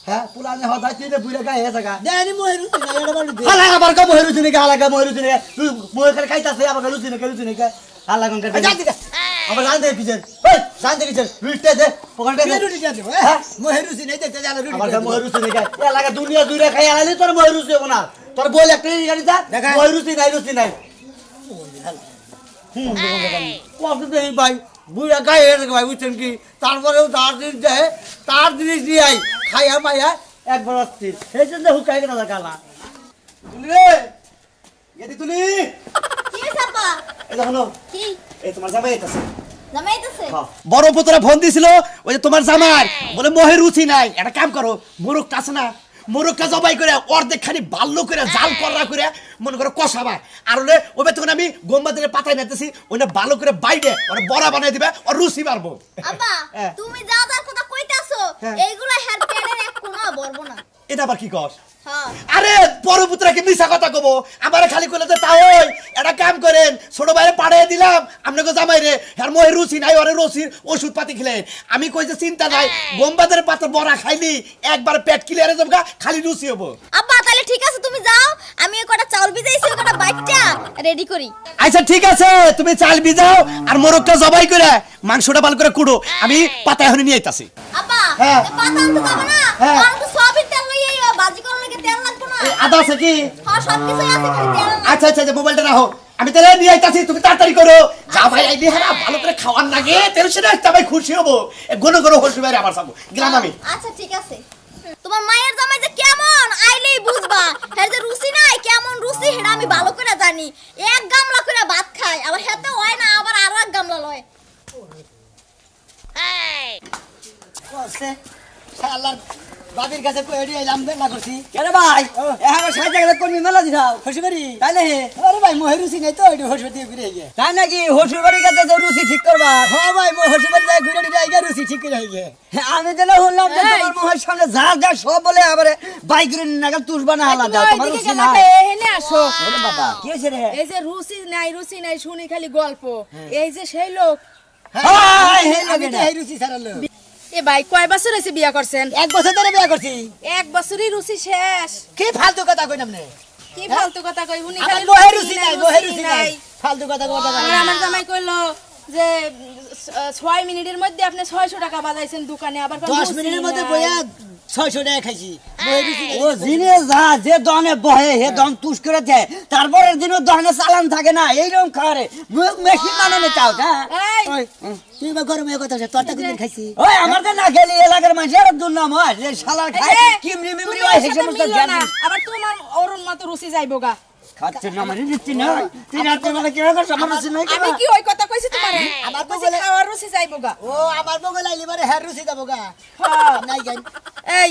হ্যাঁ পোলা নে হদাই তুই বুইরা গায় এসে গা দেনি মহিরুচি না, এটা বাড়ি দে হালা আবার কা মহিরুচি নিকা হালা মহিরুচি নিকা তুই মই খালি খাইতাছে আবার রুচি নিকা হালা গঙ্গা দে আবার জান দে কিছে ওই জান দে কিছে রুটিতে দে পকেটে দে রুটি দে। হ্যাঁ মহিরুচি নাই দে জানা রুটি আবার মহিরুচি নিকা এ লাগা দুনিয়া দুইরা খাই আলালি তোর মহিরুচি হবে না, তোর বল একটা গাড়ি যা মহিরুচি নাই রুচি নাই। ভাই বুড়া গায়ে ভাই বুঝছেন কি? তারপরেও তার জিনিস দিয়ে আই খাইয়া মাইয়া একবার অস্থির, সেই জন্য হুকাই কেনা কালা তুলি রে গেদি তুলি কি সাপা এই দেখো কি এই তোমার জামাই আইতাছে। জামাই আইতাছে? বড় পুতরা ফোন দিছিল ওই যে তোমার জামাই বলে মহের রুচি নাই, একটা কাম করো মোরগটা আছে না, মোরগটা জবাই করে অর্ধেক খানি বাল্য করে জাল করা করে মনে করো কষাবা, আর হলে ওই তখন আমি গোমবাদের পাতায় নিতেছি ওইটা ভালো করে বাইরে ওরা বড়া বানাই দিবে আর রুচি মারবো। আব্বা তুমি যা যা কথা কইতাছো এইগুলা হেয়ার প্যাডের এক কোনা বলবো না। এটা আবার কি কস? হ্যাঁ আরে বড় পুত্রকে মিছা কথা কব, আমারে খালি কইলে তো তাই একটা কাম করেন ছোট ভাইরে পাঠিয়ে দিলাম আপনাকে জামাই রে আর মহের রুচি নাই ওরে রুচির ওষুধ পাতি খেলেন। আমি কই যে চিন্তা নাই গোমবাদের পাতা বড়া খাইলি একবার পেট ক্লিয়ারে যাবগা খালি রুচি হবো। আব্বা তাহলে ঠিক আছে তুমি যাও, আমি এই কটা চাউল ভিজাইছি ওই কটা বাইটটা রেডি করি। আচ্ছা ঠিক আছে তুমি চাল ভিজাও আর মোরগটা জবাই করে মাংসটা ভালো করে কুড়ো, আমি পাতা এখন নিয়ে আইতাছি। আব্বা হ্যাঁ পাতা আনতে যাবে না, আর তো সবই তেল লইয়া আইবা, ভাজি করার লাগে তেল লাগবে না। আদা আছে কি? হ্যাঁ সব কিছু আছে খালি তেল না। আচ্ছা আচ্ছা মোবাইলটা রাখো আমি তাহলে নিয়ে আইতাছি, তুমি তাড়াতাড়ি করো। যা ভাই আইডি হ্যাঁ ভালো করে খাওয়ার লাগে তেল সেটা একটা ভাই খুশি হবো, গনো গনো হসু বাইরে আবার যাবো গেলাম আমি। আচ্ছা ঠিক আছে। তোমার মায়ের জামাই যে কেমন আইলেই বুঝবা, এর যে রুচি নাই কেমন রুচি হেডা আমি ভালো করে জানি। এক গামলা করে ভাত খায় আবার হেতে হয় না, আবার আরো এক গামলা লয়। এই শালার বাবির কাছে কই এডি আইলাম দেনা করছি। আরে ভাই এখন সাইজা গেলে কোন তুমি মেলা দিছাও শ্বশুর বাড়ি তাই না হে আরে ভাই মোহে রুচি নাই তো ওই শ্বশুর দিয়ে ঘুরে গিয়ে তাই নাকি শ্বশুর বাড়ি গেছে তো রুচি ঠিক করবা হ্যাঁ ভাই মো শ্বশুর বাড়ি যাই ঘুরে যাই রুচি ঠিক করে গিয়ে আমি তো না শুনলাম যে তোমার মোহের সামনে যা যা সব বলে আবার বাইক রে নাগাল তুলবা না আলাদা তোমার রুচি না এনে আসো ওরে বাবা কি হইছে রে এই যে রুচি নাই শুনি খালি গল্প এই যে সেই লোক হ্যাঁ আমি তো এই রুচি ছাড়ালো এ ভাই কয় বছর হইছে বিয়া করছেন 1 বছর ধরে বিয়া করছি 1 বছরই রুচি শেষ কি ফালতু কথা কই নামনে কি ফালতু কথা কই উনি আমার খালি মোহে রুচি নাই ফালতু কথা কথা আমার জামাই কইলো যে 6 মিনিটের মধ্যে আপনি 600 টাকা বাজাইছেন দোকানে আবার 10 মিনিটের মধ্যে বইয়া 600 টাকা খাইছি ও জিনে যা যে দনে বহে হে দম তুষ করে দেয় তারপরের দিনও দনে চালান থাকে না এইরকম খারে মেশিন বানানো চাও ওই তুই বা গরমে কথা আছে তোরটা কোনদিন খাইছি ওই আমার তো না খেলি এলাকার মানুষের দুর্নাম হয় যে শালা খায় কিমরি মিমরি হয় সেই সমস্ত জ্ঞান আবার তোমার অরুণ মত রুচি যাইবো গা খাচ্ছে না মানে দিচ্ছি না তুই রাতে মানে কি হবে সমস্যা নাই আমি কি ওই কথা কইছি তোমারে আমার বগলে খাওয়ার রুচি যাইবো গা ও আমার বগলে আইলি মানে হের রুচি যাবো গা নাই গাই এই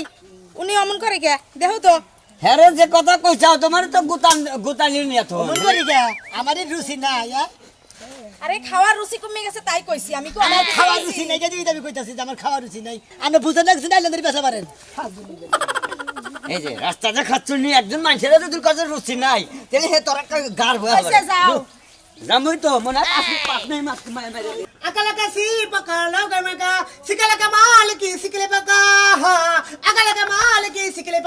উনি অমন করে কে দেখো তো হেরে যে কথা কইছাও তোমার তো গুতালি নিয়া তো অমন করি কে আমারই রুচি না ইয়ার আরে খাওয়ার রুচি কমে গেছে তাই কইছি আমি কো আমার খাওয়ার রুচি নাই যদি আমি কইতাছি যে আমার খাওয়ার রুচি নাই আপনি বুঝতে লাগছেন আইলেন্দ্র পেশা পারেন এই যে রাস্তাতে খাচ্ছুনি একজন মানুষের যদি কাছে রুচি নাই তাহলে হে তোর একটা গার হয়ে আচ্ছা যাও জামুই তো মনে পাস নাই মাছ মারে আকালা কা সি পকা লাগা মেকা সিকালা কা মাল কি সিকলে পকা আকালা কা মাল কি সিকলে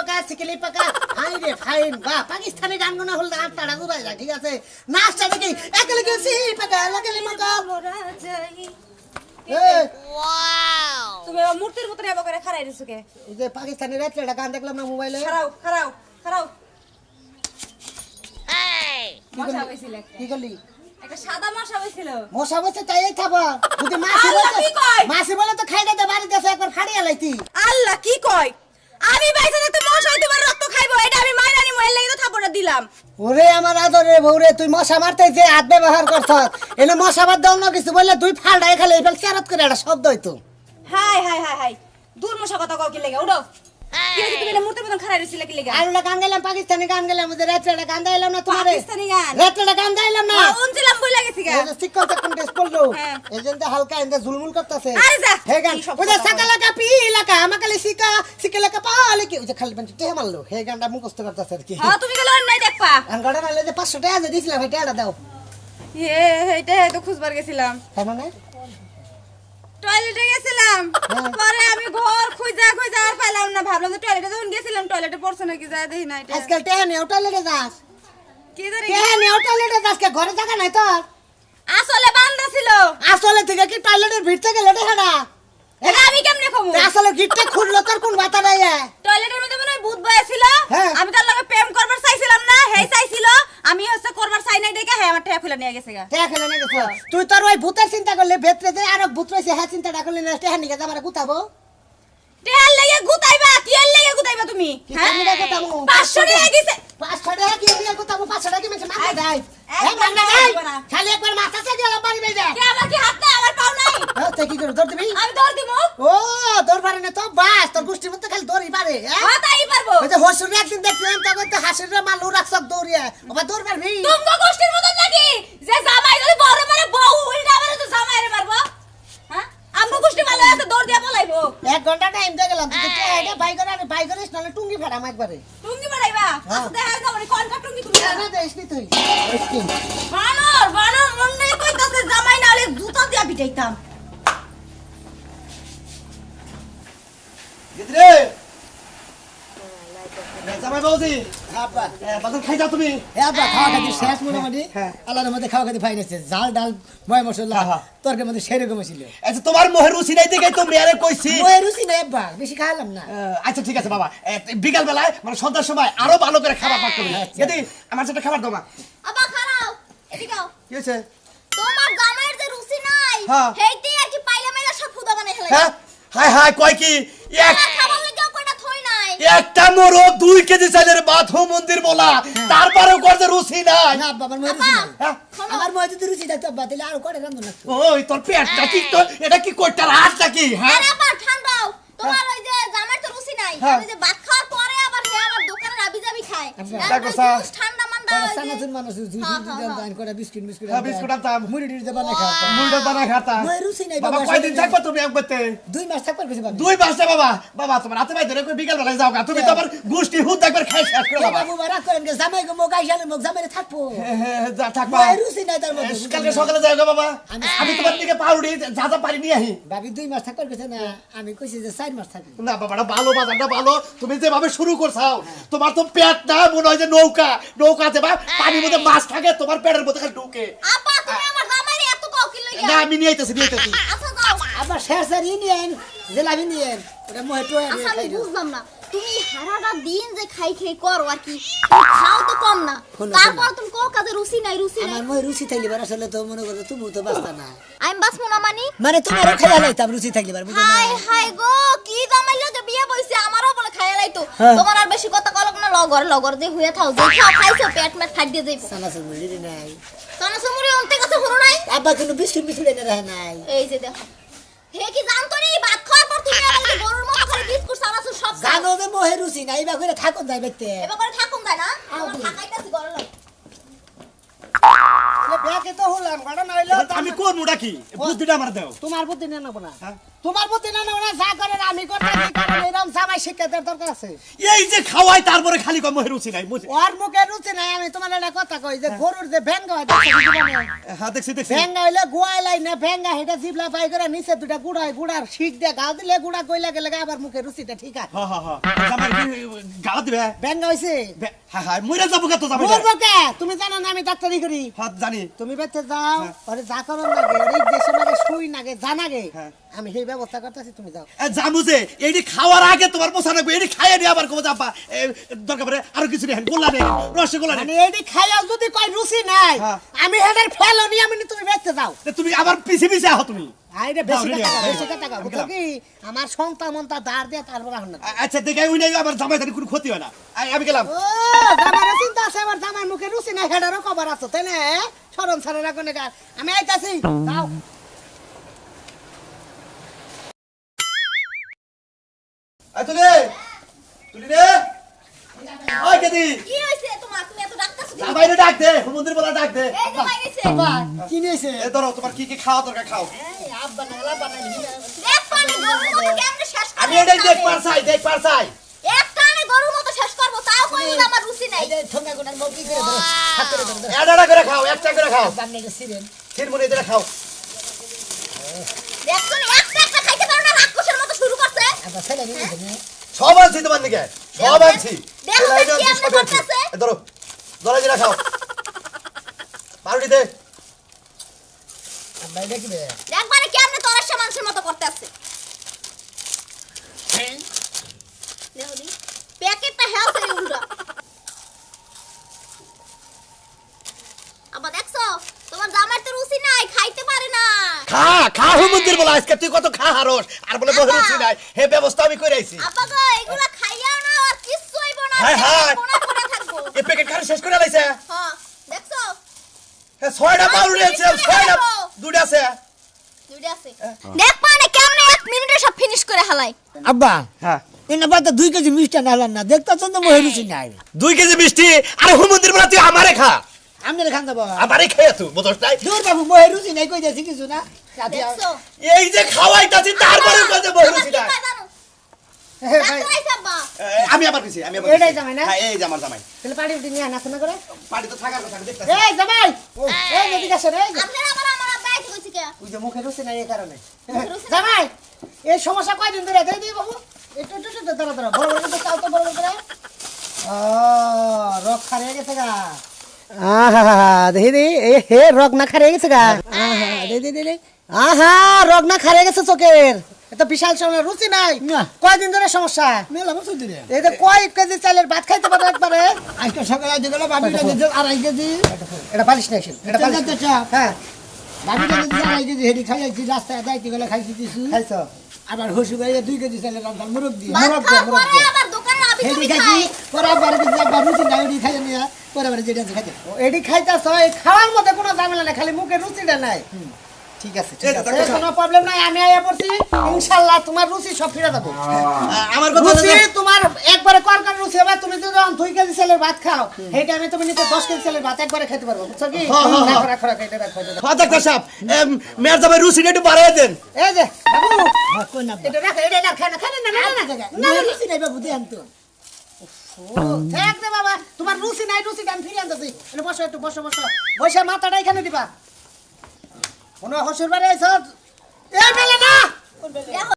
পকা হাই রে ফাইন বা পাকিস্তানি গান গানা হল আর তাড়া গুবাই যা ঠিক আছে নাচটা দেখি আকালা কা সি পকা লাগলে মকা ওয়াও তুমি মূর্তির মতো এবা করে খাড়াই দিছো কে এই যে পাকিস্তানি রাতটা গান দেখলাম না মোবাইলে খাড়াও এই মশা হইছিল কি করলি একটা সাদা মশা হইছিল মশা বসে তাই থাবা যদি মাছি বলে তো খাই দে বাড়ি দেশে একবার ফাড়িয়া লাইতি আল্লাহ কি কয় আমি বাইসা তো মশা তোমার রক্ত খাইবো এটা আমি মাইরানি মহিলা লাগি তো থাপড়া দিলাম ওরে আমার আদরে বউরে তুই মশা মারতে যে হাত ব্যবহার করছস এনে মশা বাদ দাও না কিছু বললে তুই ফাড়াই খালি এফেল চারত করে একটা শব্দ হইতো হাই দূর মশা কথা কও কি লাগে উড়ো কি হইছে তুমি মূর্তির মতন খাড়াই রইছিলে কি লাগে আরে গান গাইলাম পাকিস্তানি গান গাইলাম ওদের রাতটা গান গাইলাম না তোমারে পাকিস্তানি গান রাতটা গান গাইলাম না উনছিলাম বই লাগেছি গা সিকল তখন টেস্ট করলো এজেন্ট হালকা এন্ড জুলমুল করতেছে আরে যা হে গান ওদের সাকালা কা পিলা কা আমাকালে সিকালা কা পালে কি ওই খালি বানতে তে মারলো হে গানটা মুখস্থ করতেছে আর কি হ্যাঁ তুমি গেল নাই দেখবা গানটা নালে যে 500 টাকা দিছিলাম এটা দাও এইটা তো খুঁজবার গেছিলাম তার মানে টয়লেটে গেছিলাম পরে আমি ঘর খুঁজা আর পাইলাম না ভাবলাম যে টয়লেটে যখন গেছিলাম টয়লেটে পড়ছ নাকি যায় দেখি না এটা আজকাল টেহা নেও টয়লেটে যাস কি জানি টেহা নেও টয়লেটে যাস কে ঘরে জায়গা নাই তোর আসলে বান্দা ছিল আসলে থেকে কি টয়লেটের ভিড় থেকে লেটে হাডা এটা আমি কেমনে কমু আসলে গিটটা খুললো তোর কোন মাথা নাই টয়লেটের মধ্যে মনে হয় ভূত বয়া ছিল আমি তার লগে প্রেম করবার চাইছিলাম না হেই চাইছিল আমি হচ্ছে করবার চাই নাই দেখে হে আমার টেয়া খুলে নিয়ে গেছে গা টেহা খুলে নিয়ে গেছে তুই তোর ওই ভূতের চিন্তা করলে ভেতরে যে আর ভূত রইছে হ্যাঁ চিন্তাটা করলে না টেহা নিয়ে যাবার গুতাবো টেয়ার লেগে গুতাইবা কি এর লেগে গুতাইবা তুমি হ্যাঁ 500 টাকা দিছে 500 টাকা কি দিয়ে গুতাবো 500 টাকা কি মেছে মাথা দেয় খালি একবার মাথা চাই দিলা পারি বেজা কে আমার কি হাত নাই আমার পাও নাই তুই কি করে দৌড় দিবি আমি দৌড় দিমু ও দৌড় পারে না তো বাস তোর গোষ্ঠীর মধ্যে খালি দৌড়ই পারে হ্যাঁ তাই পারবো ওই যে হসুর একদিন দেখছিলাম তখন তো হাসির মালু রাখছক দৌড়িয়া ওবা দৌড় পারবি তুমি গোষ্ঠীর মতন নাকি যে জামাই যদি বড় মানে বউ উল্টা মানে তো জামাই রে মারবো হ্যাঁ আমগো গোষ্ঠী ভালো আছে দৌড় দিয়া পলাইবো 1 ঘন্টা টাইম দিয়ে গেলাম তুই কে আইডা বাই করিস নালে টুঙ্গি ফাড়াম একবারে টুঙ্গি বাড়াইবা আচ্ছা দেখা যাবে কোন কা টুঙ্গি তুমি না দেইস নি তুই বানর মন নাই কইতাছে জামাই নালে জুতা দিয়া পিটাইতাম গিদরে জামাই বাউজি আব্বা বাজার খাই যাও তুমি আব্বা খাওয়া খাইতে শেষ মোটামুটি আল্লাহর মধ্যে খাওয়া খাইতে ফাইনেছে জাল ডাল ময় মশলা তরকারির মধ্যে সেরকম ছিল আচ্ছা তোমার মোহের রুচি নাই দেখে তুমি আরে কইছি ময় রুচি নাই আব্বা বেশি খাইলাম না আচ্ছা ঠিক আছে বাবা বিকাল বেলায় মানে সন্ধ্যার সময় আরো ভালো করে খাবার পাক করবে যদি আমার সাথে খাবার দাও মা আবা খারাও এদিকে আও কি হইছে তোমার জামাইয়ের যে রুচি নাই হেইতে আর কি পাইলা মাইলা সব ফুদা বানাই ফেলাই হ্যাঁ হাই হাই কয় কি এক খাবার লাগা কয়টা থই নাই একটা মোরো 2 কেজি চালের বাথরুম মন্দির বলা তারপরেও করতে রুচি নাই না বাবার ময় রুচি নাই আমার ময় যদি রুচি থাকতো আব্বা তাহলে আর করে রান্না লাগতো ওই তোর পেটটা কি তো এটা কি কইটার হাতটা কি হ্যাঁ আরে বাবা ঠান্ডাও তোমার ওই যে জামাইয়ের তো রুচি নাই আমি যে ভাত খাওয়ার পরে আবার হে আবার দোকানে আবি পাঞ্জাবি খায় দেখো স্যার ঠান্ডা মান্ডা সানাতুন মানুষ জুস দান করে বিস্কুট বিস্কুট বিস্কুট আনতাম মুড়ি টুড়ি বানাই খাতাম মুড়ি বানাই খাতাম মই রুচি নাই বাবা কয়দিন থাকবে তুমি একবারতে 2 মাস থাকবার কিছু বাবা 2 মাস না বাবা বাবা তোমার রাতে বাইরে কই বিকাল বেলায় যাও গা তুমি তো আবার গোষ্ঠী হুদ একবার খাই শেষ করে বাবা বাবু বারা করেন যে জামাই গো মগাই শালে মগ জামাইরে থাকবো যা থাকবা মই রুচি নাই তার মধ্যে কালকে সকালে যাও গো বাবা আমি তোমার দিকে পাউডি যা যা পারি নিয়ে আহি ভাবি 2 মাস থাকবার কিছু না আমি কইছি যে 4 মাস থাকবি না বাবাটা ভালো বাজারটা ভালো তুমি যেভাবে শুরু করছাও তোমার তো পেট না মনে হয় যে নৌকাতে বা পানির মধ্যে মাছ থাকে তোমার পেটের মধ্যে খালি ঢুকে আপা তুমি আমার জামাইরে এত কাউ কি লইয়া না আমি নিয়ে আইতাছি আচ্ছা যাও আবার শের শের নিয়েন জেলাবি নিয়েন ওটা মই তো আচ্ছা আমি বুঝলাম না তুমি সারাটা দিন যে খাই করো আর কি খাও তো কম না তারপর তুমি কোন কাজে রুচি নাই আমার মই রুচি থাকলে বার আসলে তো মনে করো তুমি তো বাস্তা না আমি বাসমু না মানে তোমারও খাইয়া লাইতাম রুচি থাকলে বার বুঝো না হাই হাই গো কি জামাই লাগে বিয়ে বইছে আমারও বলে খাইয়া লাইতো তোমার আর বেশি কথা কলক না লগর যে হইয়া থাও যে খাও খাইছো পেট মেট ফাট দিয়ে যাইবো সানা সুমুরি নাই সানা সুমুরি অন্তে কথা হলো নাই আব্বা কোনো বিস্কুট এনে রাখে নাই এই যে দেখো হে কি জানতো নি ভাত খাওয়ার পর তুমি আমাকে গরুর মতো খালি বিস্কুট সানাসু সব জানো যে মোহে রুচি নাই বা করে থাকুন যাই বেতে এবার করে থাকুন যায় না থাকাইতাছি গরুর লোক ব্যাকে তো হলাম গাড়া নাইলো আমি কোন মুডা কি বুদ্ধিটা আমার দাও তোমার বুদ্ধি না নেব না তোমার বুদ্ধি না নেব না যা করে আমি করতে কারণ এরকম জামাই শিক্ষাতের দরকার আছে এই যে খাওয়াই তারপরে খালি কম রুচি নাই বুঝি ওর মুখে রুচি নাই আমি তোমার একটা কথা কই যে গরুর যে ভেঙ্গা হয় হ্যাঁ দেখছি ভেঙ্গা হইলে গোয়াই লাই না ভেঙ্গা হেটা জিবলা পাই করে নিচে দুটা গুড়ার শিক দিয়ে গাও দিলে গুড়া কইলা গেলে আবার মুখে রুচিটা ঠিক আছে জামাই গালা দিবে ভেঙ্গা হইছে হ্যাঁ হ্যাঁ মইরা যাবো কত যাবো মরবো কে তুমি জানো না আমি ডাক্তারি করি হ্যাঁ জানি তুমি বেঁচে যাও আরে যা করো না গে ওই দেশে লাগে শুই না গে জানা গে আমি সেই ব্যবস্থা করতেছি তুমি যাও জামুজে এইটি খাওয়ার আগে তোমার পোষা রাখবো এটি খাইয়ে নিয়ে আবার কোথাও যাবা দরকার পড়ে আরো কিছু নেই গোল্লা নেই রসগোল্লা নেই মানে এটি খাইয়াও যদি কয় রুচি নাই আমি হেডের ফেলো নি আমি তুমি বেঁচে যাও তুমি আবার পিছে আহ তুমি আইরে বেশি কথা বুঝছো কি আমার সন্তান মন্তা দাঁড় দিয়ে তারপর এখন না আচ্ছা দেখে ওই নাই আবার জামাই কোনো ক্ষতি হয় না আমি গেলাম ও জামাইয়ের চিন্তা আছে আমার জামাই মুখে রুচি নাই হেডারও কভার আছে তাই না শরম ছাড়া রাখো না আমি আইতাছি যাও তুলে রে ওই কেদি কি হইছে তোমার তুমি এত ডাকতাছো জামাইরে ডাক দে মন্দির বলা ডাক দে এই জামাই গেছে কি নিয়েছে এ ধরো তোমার কি খাওয়া দরকার খাও এই আব্বা নালা বানাই দেখ পানি গরুর মতো কেমনে শেষ করে আমি এটাই দেখ পারছাই একটা নে গরুর মতো শেষ করব তাও কই না আমার রুচি নাই এই ঠোঙা গোনার মুখ কি করে ধরো হাত করে ধরো এডাডা করে খাও একটা করে খাও সামনে যে সিরেন ছিরমুনি দিয়ে খাও দেখছো না একটা খাইতে পারো না রাক্ষসের মতো শুরু করছে আবার ছেলে নিয়ে না সব আনছি তোমার দিকে সব আনছি ধরো ধরে দিলা খাও পাউডি দে ভাই দেখবে একবারে কেমনে তোরসা মানুষের মতো করতে আছে নেওনি প্যাকেটটা হেলছে উল্টা আবার দেখছো তোমার জামাই তো রুচি নাই খাইতে পারে না খা মন্দির বলা আজকে তুই কত খা হারস আর বলে বড় রুচি নাই হে ব্যবস্থা আমি করে আইছি আপা গো এগুলা খাইয়াও না আর কিছু হইব না কোনা কোনা থাকবো এই প্যাকেট খালি শেষ করে লাইছে হ্যাঁ দেখছো হে 6টা পাউডার আছে 6টা দুটো আছে দেখ মানে কেমনে 1 মিনিটে সব ফিনিশ করে হালাই আব্বা হ্যাঁ এনে বাতা 2 কেজি মিষ্টি নালান না দেখতা তো মোহে রুচি নাই 2 কেজি মিষ্টি আরে মন্দির বলা তুই আমারে খা আমনে খান দেব আমারে খাইয়া তুই বুঝছ নাই দূর বাবু মোহে রুচি নাই কই যাচ্ছি কিছু না দেখছো এই যে খাওয়াইতাছি তারপরে কই যে মোহে রুচি নাই আমি আবার কিছু এটাই জামাই না হ্যাঁ এই যে আমার জামাই তাহলে পাড়ি উঠে নিয়ে নাচ না করে পাড়ি তো থাকার কথা দেখতাছি এই জামাই এই এদিকে আসো রে আপনারা আমার আব্বা আইতে কইছে কে ওই যে মুখে রুচি নাই এই কারণে জামাই এই সমস্যা কয়দিন ধরে দেই দিই বাবু একটু দাঁড়া বড় বড় করে চাও তো বড় করে রক খারিয়ে গেছে গা আহা দেখি দি এ হে রক না খারিয়ে গেছে গা আহা দে আহা রক না খারিয়ে গেছে চোখের এটা বিশাল সময় রুচি নাই কয়দিন ধরে সমস্যা মেলা বছর ধরে এই যে কয় কেজি চালের ভাত খাইতে পারে একবারে আজকে সকালে আজ গেল বাবিটা দিতে 2.5 কেজি এটা পালিশ নাই এটা পালিশ হ্যাঁ বাবিটা দিতে 2.5 কেজি হেডি খাইছি রাস্তায় যাইতে গেলে খাইছি কিছু খাইছো আবার হসু ভাইয়া 2 কেজি চালের রান্না মুরগ দিয়ে আবার দোকানে আবি হেডি খাইছি পরে আবার কিছু একবার রুচি নাই হেডি খাইতে নিয়ে পরে আবার যেটা খাইতে এডি খাইতাছ খাওয়ার মধ্যে কোনো ঝামেলা নাই খালি মুখে রুচিটা নাই ঠিক আছে কোনো প্রবলেম নাই আমি আইয়া পড়ছি ইনশাআল্লাহ তোমার রুচি সব ফিরে যাবে আমার কথা রুচি তোমার একবারে করকার রুচি হবে তুমি যদি 2 কেজি চালের ভাত খাও এই টাইমে তুমি নিতে 10 কেজি চালের ভাত একবারে খেতে পারবে বুঝছো কি রাখো এটা রাখো হ্যাঁ ডাক্তার সাহেব মেয়ের জামাই রুচিটা একটু বাড়ায় দেন এই যে বাবু কই না এটা রাখো এটা না না রুচি নাই বাবু দেন তো দেখ রে বাবা তোমার রুচি নাই রুচি আমি ফিরে আনতেছি এনে বসো একটু বসো বসে মাথাটা এখানে দিবা কোনো হসুর বাড়ি আইছ এই বেলা না